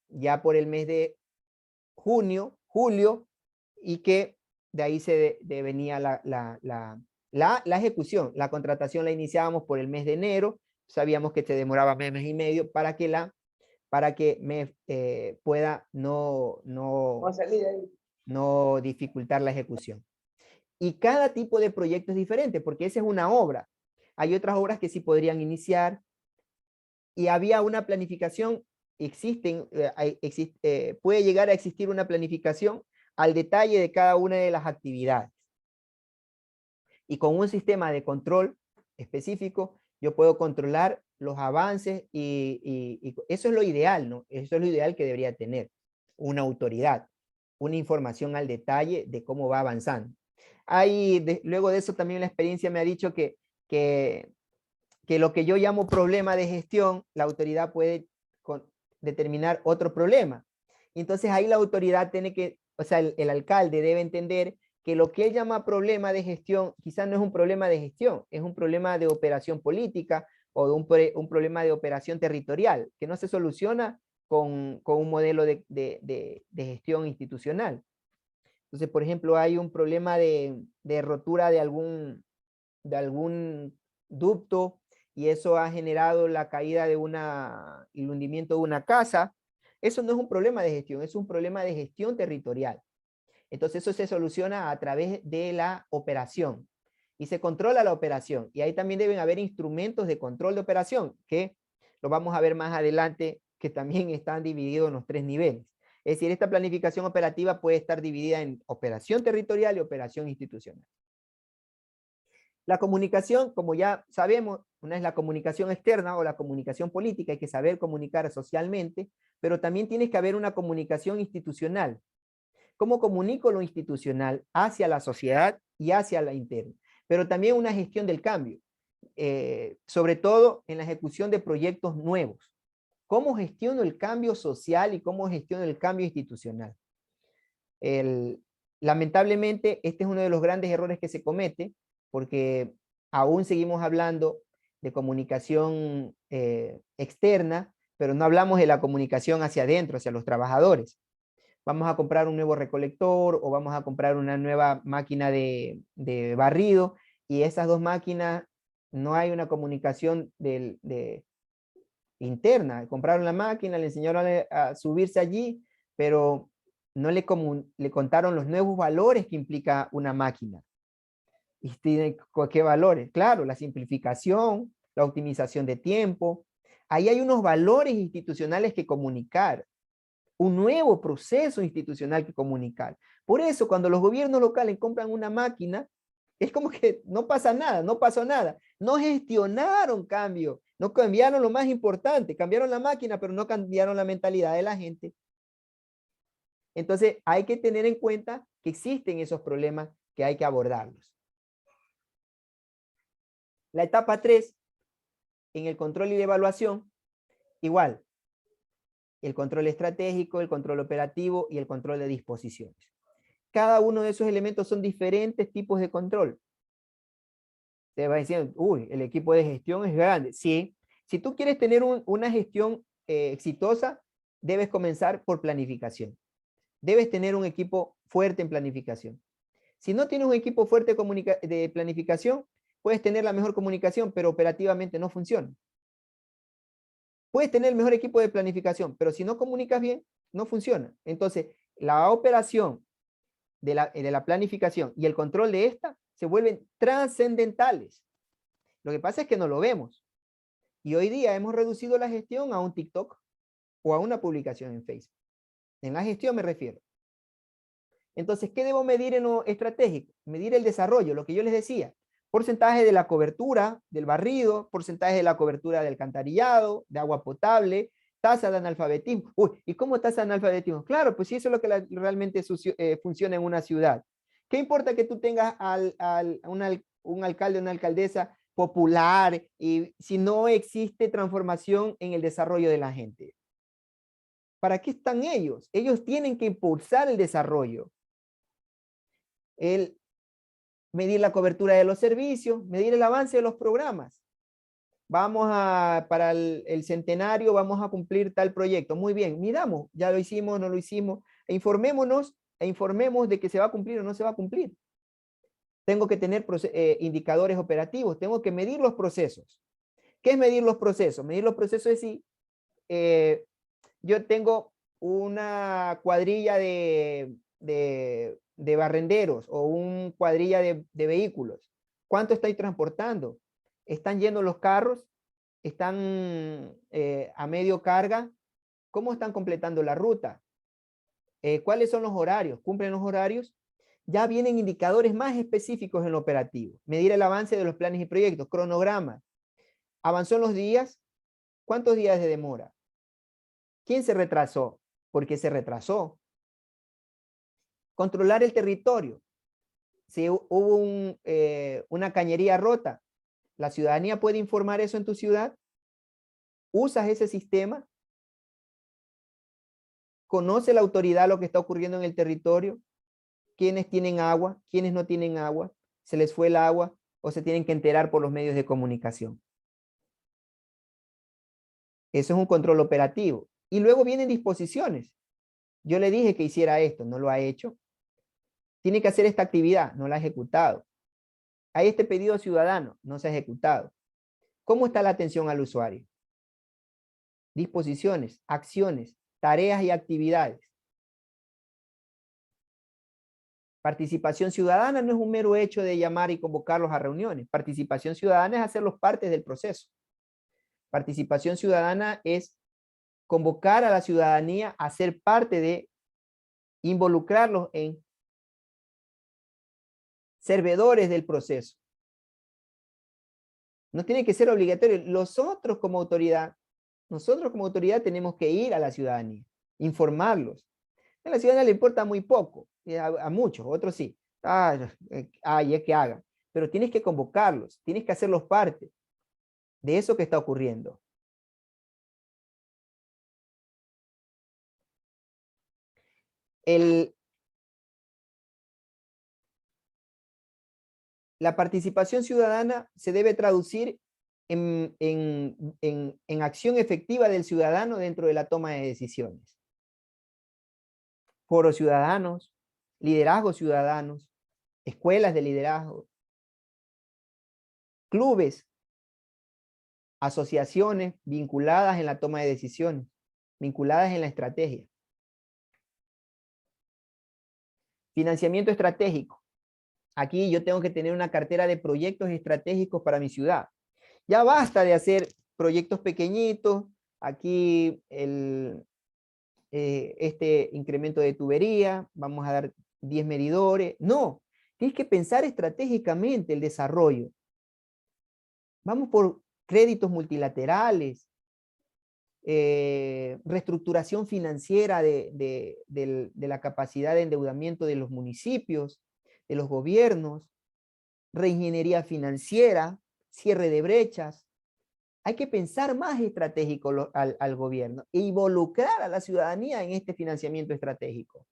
ya por el mes de junio, julio, y que de ahí venía la ejecución. La contratación la iniciábamos por el mes de enero, sabíamos que se demoraba mes y medio para que me pueda no dificultar la ejecución. Y cada tipo de proyecto es diferente, porque esa es una obra. Hay otras obras que sí podrían iniciar, y había una planificación, puede llegar a existir una planificación al detalle de cada una de las actividades. Y con un sistema de control específico, yo puedo controlar los avances y eso es lo ideal, ¿no? Eso es lo ideal que debería tener una autoridad, una información al detalle de cómo va avanzando. Luego de eso también la experiencia me ha dicho que lo que yo llamo problema de gestión, la autoridad puede determinar otro problema. Y entonces ahí la autoridad tiene que, o sea, el alcalde debe entender que lo que él llama problema de gestión quizás no es un problema de gestión, es un problema de operación política o de un problema de operación territorial, que no se soluciona con un modelo de gestión institucional. Entonces, por ejemplo, hay un problema de rotura de algún ducto, y eso ha generado la caída de el hundimiento de una casa. Eso no es un problema de gestión, es un problema de gestión territorial. Entonces eso se soluciona a través de la operación y se controla la operación. Y ahí también deben haber instrumentos de control de operación, que lo vamos a ver más adelante, que también están divididos en los 3 niveles. Es decir, esta planificación operativa puede estar dividida en operación territorial y operación institucional. La comunicación, como ya sabemos, una es la comunicación externa o la comunicación política, hay que saber comunicar socialmente, pero también tiene que haber una comunicación institucional. ¿Cómo comunico lo institucional hacia la sociedad y hacia la interna? Pero también una gestión del cambio, sobre todo en la ejecución de proyectos nuevos. ¿Cómo gestiono el cambio social y cómo gestiono el cambio institucional? Lamentablemente, este es uno de los grandes errores que se comete, porque aún seguimos hablando de comunicación externa, pero no hablamos de la comunicación hacia adentro, hacia los trabajadores. Vamos a comprar un nuevo recolector o vamos a comprar una nueva máquina de barrido, y esas dos máquinas no hay una comunicación interna. Compraron la máquina, le enseñaron a subirse allí, pero no le contaron los nuevos valores que implica una máquina. ¿Y tiene qué valores? Claro, la simplificación, la optimización de tiempo. Ahí hay unos valores institucionales que comunicar, un nuevo proceso institucional que comunicar. Por eso, cuando los gobiernos locales compran una máquina, es como que no pasa nada, no pasó nada. No gestionaron cambio, no cambiaron lo más importante, cambiaron la máquina, pero no cambiaron la mentalidad de la gente. Entonces, hay que tener en cuenta que existen esos problemas que hay que abordarlos. La etapa 3, en el control y la evaluación, igual, el control estratégico, el control operativo y el control de disposiciones. Cada uno de esos elementos son diferentes tipos de control. Te va diciendo, uy, el equipo de gestión es grande. Sí, si tú quieres tener una gestión exitosa, debes comenzar por planificación. Debes tener un equipo fuerte en planificación. Si no tienes un equipo fuerte de planificación, puedes tener la mejor comunicación, pero operativamente no funciona. Puedes tener el mejor equipo de planificación, pero si no comunicas bien, no funciona. Entonces, la operación de la planificación y el control de esta se vuelven trascendentales. Lo que pasa es que no lo vemos. Y hoy día hemos reducido la gestión a un TikTok o a una publicación en Facebook. En la gestión me refiero. Entonces, ¿qué debo medir en lo estratégico? Medir el desarrollo, lo que yo les decía. Porcentaje de la cobertura del barrido, porcentaje de la cobertura del alcantarillado, de agua potable, tasa de analfabetismo. Uy, ¿y cómo tasa de analfabetismo? Claro, pues sí, eso es lo que realmente funciona en una ciudad. ¿Qué importa que tú tengas un alcalde o una alcaldesa popular y si no existe transformación en el desarrollo de la gente? ¿Para qué están ellos? Ellos tienen que impulsar el desarrollo. Medir la cobertura de los servicios, medir el avance de los programas. Para el centenario, vamos a cumplir tal proyecto. Muy bien, midamos, ya lo hicimos, no lo hicimos, informemos de que se va a cumplir o no se va a cumplir. Tengo que tener indicadores operativos, tengo que medir los procesos. ¿Qué es medir los procesos? Medir los procesos es si yo tengo una cuadrilla de barrenderos o una cuadrilla de vehículos. ¿Cuánto estoy transportando? ¿Están yendo los carros? ¿Están a medio carga? ¿Cómo están completando la ruta? ¿Cuáles son los horarios? ¿Cumplen los horarios? Ya vienen indicadores más específicos en lo operativo. Medir el avance de los planes y proyectos, cronogramas. ¿Avanzó en los días? ¿Cuántos días de demora? ¿Quién se retrasó? ¿Por qué se retrasó? Controlar el territorio. Si hubo una cañería rota, ¿la ciudadanía puede informar eso en tu ciudad? ¿Usas ese sistema? ¿Conoce la autoridad lo que está ocurriendo en el territorio? ¿Quiénes tienen agua? ¿Quiénes no tienen agua? ¿Se les fue el agua? ¿O se tienen que enterar por los medios de comunicación? Eso es un control operativo. Y luego vienen disposiciones. Yo le dije que hiciera esto, no lo ha hecho. Tiene que hacer esta actividad, no la ha ejecutado. Hay este pedido ciudadano, no se ha ejecutado. ¿Cómo está la atención al usuario? Disposiciones, acciones, tareas y actividades. Participación ciudadana no es un mero hecho de llamar y convocarlos a reuniones. Participación ciudadana es hacerlos parte del proceso. Participación ciudadana es convocar a la ciudadanía a ser parte de, involucrarlos en servidores del proceso. No tiene que ser obligatorio. Nosotros como autoridad tenemos que ir a la ciudadanía, informarlos. A la ciudadanía le importa muy poco, a muchos, otros sí. Es que hagan. Pero tienes que convocarlos, tienes que hacerlos parte de eso que está ocurriendo. La participación ciudadana se debe traducir en acción efectiva del ciudadano dentro de la toma de decisiones. Foros ciudadanos, liderazgos ciudadanos, escuelas de liderazgo, clubes, asociaciones vinculadas en la toma de decisiones, vinculadas en la estrategia. Financiamiento estratégico. Aquí yo tengo que tener una cartera de proyectos estratégicos para mi ciudad. Ya basta de hacer proyectos pequeñitos. Aquí este incremento de tubería, vamos a dar 10 medidores. No, tienes que pensar estratégicamente el desarrollo. Vamos por créditos multilaterales, reestructuración financiera de la capacidad de endeudamiento de los municipios. de los gobiernos, reingeniería financiera, cierre de brechas. Hay que pensar más estratégico al gobierno e involucrar a la ciudadanía en este financiamiento estratégico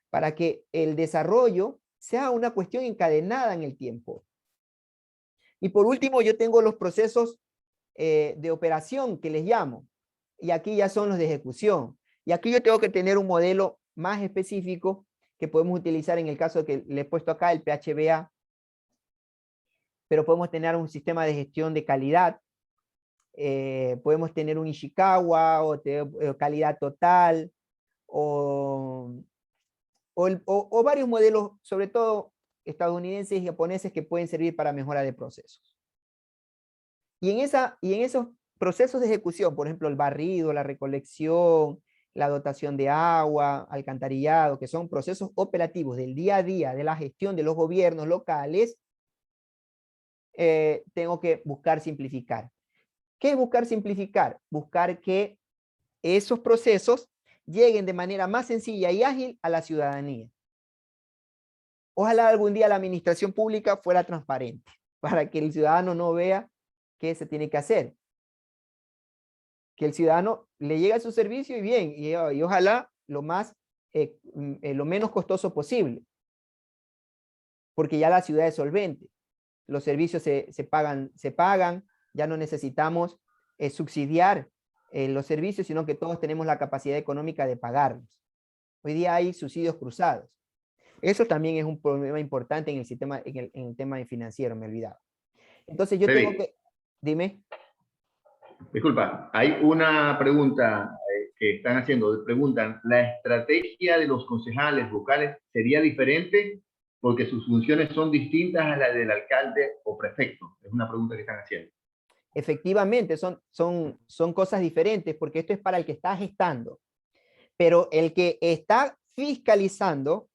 para que el desarrollo sea una cuestión encadenada en el tiempo. Y por último, yo tengo los procesos de operación que les llamo, y aquí ya son los de ejecución. Y aquí yo tengo que tener un modelo más específico que podemos utilizar en el caso que le he puesto acá, el PHBA, pero podemos tener un sistema de gestión de calidad, podemos tener un Ishikawa o calidad total, o varios modelos, sobre todo estadounidenses y japoneses, que pueden servir para mejora de procesos. Y en esos procesos de ejecución, por ejemplo, el barrido, la recolección, la dotación de agua, alcantarillado, que son procesos operativos del día a día de la gestión de los gobiernos locales, tengo que buscar simplificar. ¿Qué es buscar simplificar? Buscar que esos procesos lleguen de manera más sencilla y ágil a la ciudadanía. Ojalá algún día la administración pública fuera transparente, para que el ciudadano no vea qué se tiene que hacer. Que el ciudadano le llegue a su servicio y bien, y ojalá lo menos costoso posible. Porque ya la ciudad es solvente. Los servicios se pagan, ya no necesitamos subsidiar los servicios, sino que todos tenemos la capacidad económica de pagarlos. Hoy día hay subsidios cruzados. Eso también es un problema importante en el sistema, en el tema financiero, me olvidaba. Entonces yo tengo que... Dime.
Disculpa, hay una pregunta que están haciendo. Preguntan, ¿la estrategia de los concejales vocales sería diferente porque sus funciones son distintas a la del alcalde o prefecto? Es una pregunta que están haciendo.
Efectivamente, son cosas diferentes, porque esto es para el que está gestando. Pero el que está fiscalizando,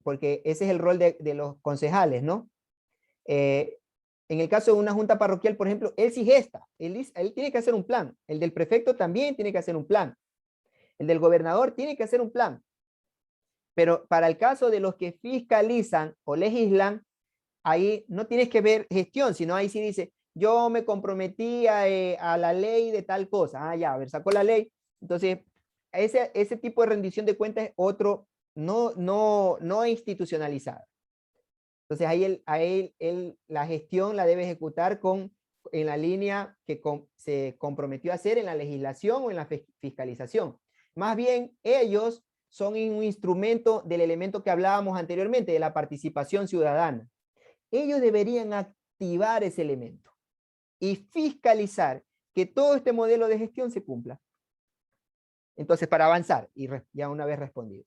porque ese es el rol de los concejales, ¿no? En el caso de una junta parroquial, por ejemplo, él sí gesta, él tiene que hacer un plan. El del prefecto también tiene que hacer un plan. El del gobernador tiene que hacer un plan. Pero para el caso de los que fiscalizan o legislan, ahí no tienes que ver gestión, sino ahí sí dice, yo me comprometí a la ley de tal cosa. Ah, ya, a ver, sacó la ley. Entonces, ese tipo de rendición de cuentas es otro, no institucionalizada. Entonces ahí la gestión la debe ejecutar en la línea que se comprometió a hacer en la legislación o en la fiscalización. Más bien, ellos son un instrumento del elemento que hablábamos anteriormente, de la participación ciudadana. Ellos deberían activar ese elemento y fiscalizar que todo este modelo de gestión se cumpla. Entonces, para avanzar, y ya una vez respondido.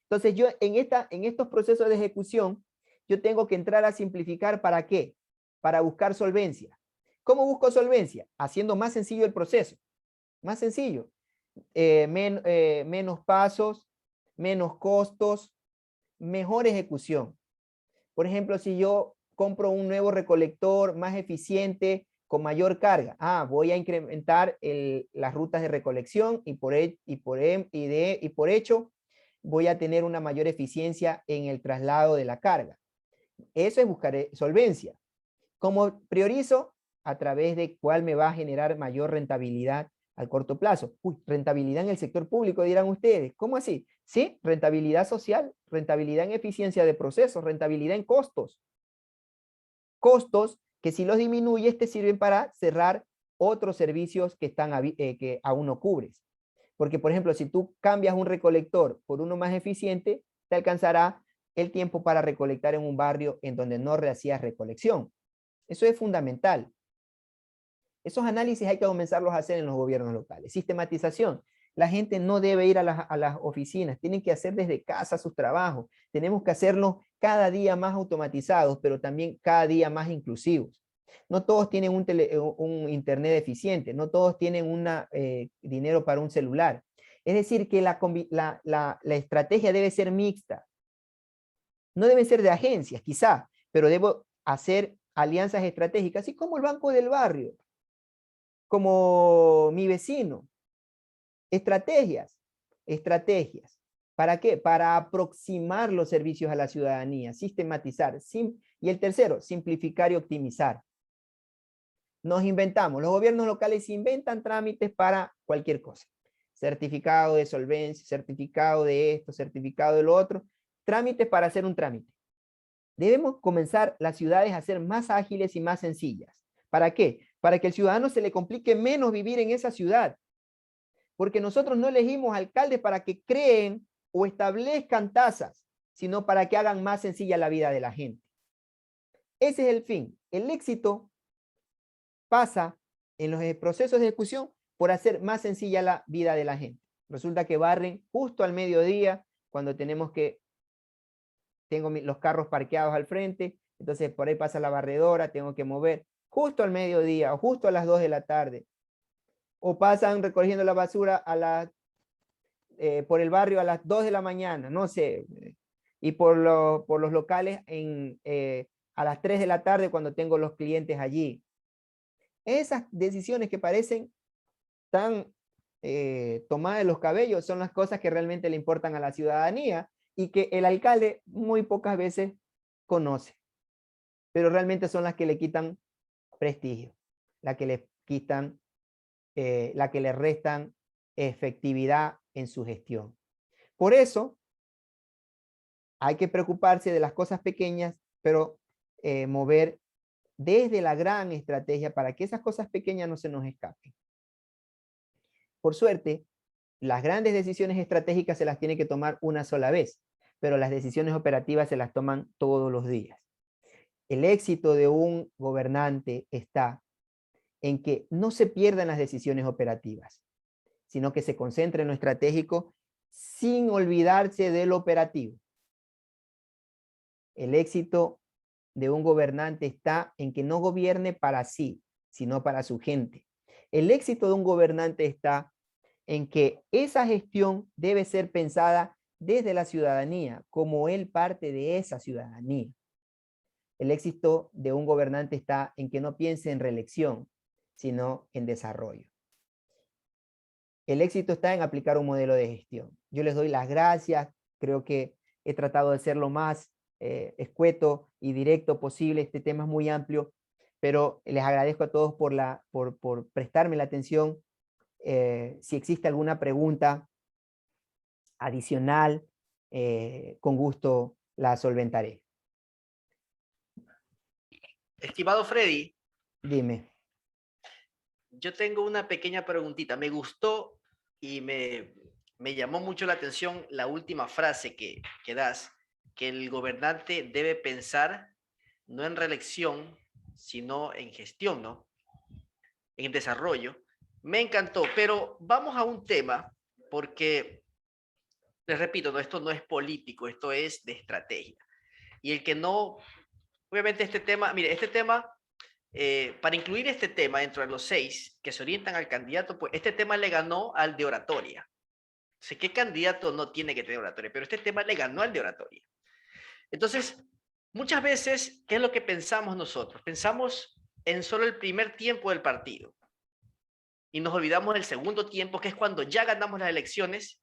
Entonces, yo en estos procesos de ejecución, yo tengo que entrar a simplificar. ¿Para qué? Para buscar solvencia. ¿Cómo busco solvencia? Haciendo más sencillo el proceso. Más sencillo. Menos pasos, menos costos, mejor ejecución. Por ejemplo, si yo compro un nuevo recolector más eficiente, con mayor carga, voy a incrementar las rutas de recolección y por hecho voy a tener una mayor eficiencia en el traslado de la carga. Eso es buscar solvencia. ¿Cómo priorizo? A través de cuál me va a generar mayor rentabilidad al corto plazo. Rentabilidad en el sector público, dirán ustedes. ¿Cómo así? Sí, rentabilidad social, rentabilidad en eficiencia de procesos, rentabilidad en costos. Costos que si los disminuyes te sirven para cerrar otros servicios que aún no cubres. Porque, por ejemplo, si tú cambias un recolector por uno más eficiente, te alcanzará el tiempo para recolectar en un barrio en donde no hacías recolección. Eso es fundamental. Esos análisis hay que comenzarlos a hacer en los gobiernos locales. Sistematización. La gente no debe ir a las oficinas, tienen que hacer desde casa sus trabajos. Tenemos que hacerlos cada día más automatizados, pero también cada día más inclusivos. No todos tienen un internet eficiente, no todos tienen dinero para un celular. Es decir, que la estrategia debe ser mixta. No deben ser de agencias, quizá, pero debo hacer alianzas estratégicas, así como el Banco del Barrio, como mi vecino. Estrategias. ¿Para qué? Para aproximar los servicios a la ciudadanía, sistematizar. Y el tercero, simplificar y optimizar. Nos inventamos, los gobiernos locales inventan trámites para cualquier cosa. Certificado de solvencia, certificado de esto, certificado de lo otro. Trámites para hacer un trámite. Debemos comenzar las ciudades a ser más ágiles y más sencillas. ¿Para qué? Para que al ciudadano se le complique menos vivir en esa ciudad. Porque nosotros no elegimos alcaldes para que creen o establezcan tasas, sino para que hagan más sencilla la vida de la gente. Ese es el fin. El éxito pasa en los procesos de ejecución por hacer más sencilla la vida de la gente. Resulta que barren justo al mediodía, cuando tengo los carros parqueados al frente, entonces por ahí pasa la barredora, tengo que mover justo al mediodía o justo a las 2 de la tarde. O pasan recogiendo la basura por el barrio a las 2 de la mañana, no sé. Y por los locales a las 3 de la tarde cuando tengo los clientes allí. Esas decisiones que parecen tan tomadas de los cabellos son las cosas que realmente le importan a la ciudadanía y que el alcalde muy pocas veces conoce. Pero realmente son las que le quitan prestigio, las que le quitan, la que le restan efectividad en su gestión. Por eso hay que preocuparse de las cosas pequeñas, pero mover desde la gran estrategia para que esas cosas pequeñas no se nos escapen. Por suerte, las grandes decisiones estratégicas se las tiene que tomar una sola vez, pero las decisiones operativas se las toman todos los días. El éxito de un gobernante está en que no se pierdan las decisiones operativas, sino que se concentre en lo estratégico sin olvidarse de lo operativo. El éxito de un gobernante está en que no gobierne para sí, sino para su gente. El éxito de un gobernante está en que esa gestión debe ser pensada desde la ciudadanía, como él parte de esa ciudadanía. El éxito de un gobernante está en que no piense en reelección, sino en desarrollo. El éxito está en aplicar un modelo de gestión. Yo les doy las gracias, creo que he tratado de ser lo más escueto y directo posible. Este tema es muy amplio, pero les agradezco a todos por prestarme la atención. Si existe alguna pregunta adicional, con gusto la solventaré.
Estimado Freddy,
Dime.
yo tengo una pequeña preguntita. Me gustó y me llamó mucho la atención la última frase que das, que el gobernante debe pensar no en reelección, sino en gestión, ¿no? En desarrollo. Me encantó, pero vamos a un tema, porque, les repito, no, esto no es político, esto es de estrategia. Y el que no, obviamente este tema, mire, este tema, para incluir este tema dentro de los 6 que se orientan al candidato, pues este tema le ganó al de oratoria. Sé que candidato no tiene que tener oratoria, pero este tema le ganó al de oratoria. Entonces, muchas veces, ¿qué es lo que pensamos nosotros? Pensamos en solo el primer tiempo del partido. Y nos olvidamos del segundo tiempo, que es cuando ya ganamos las elecciones y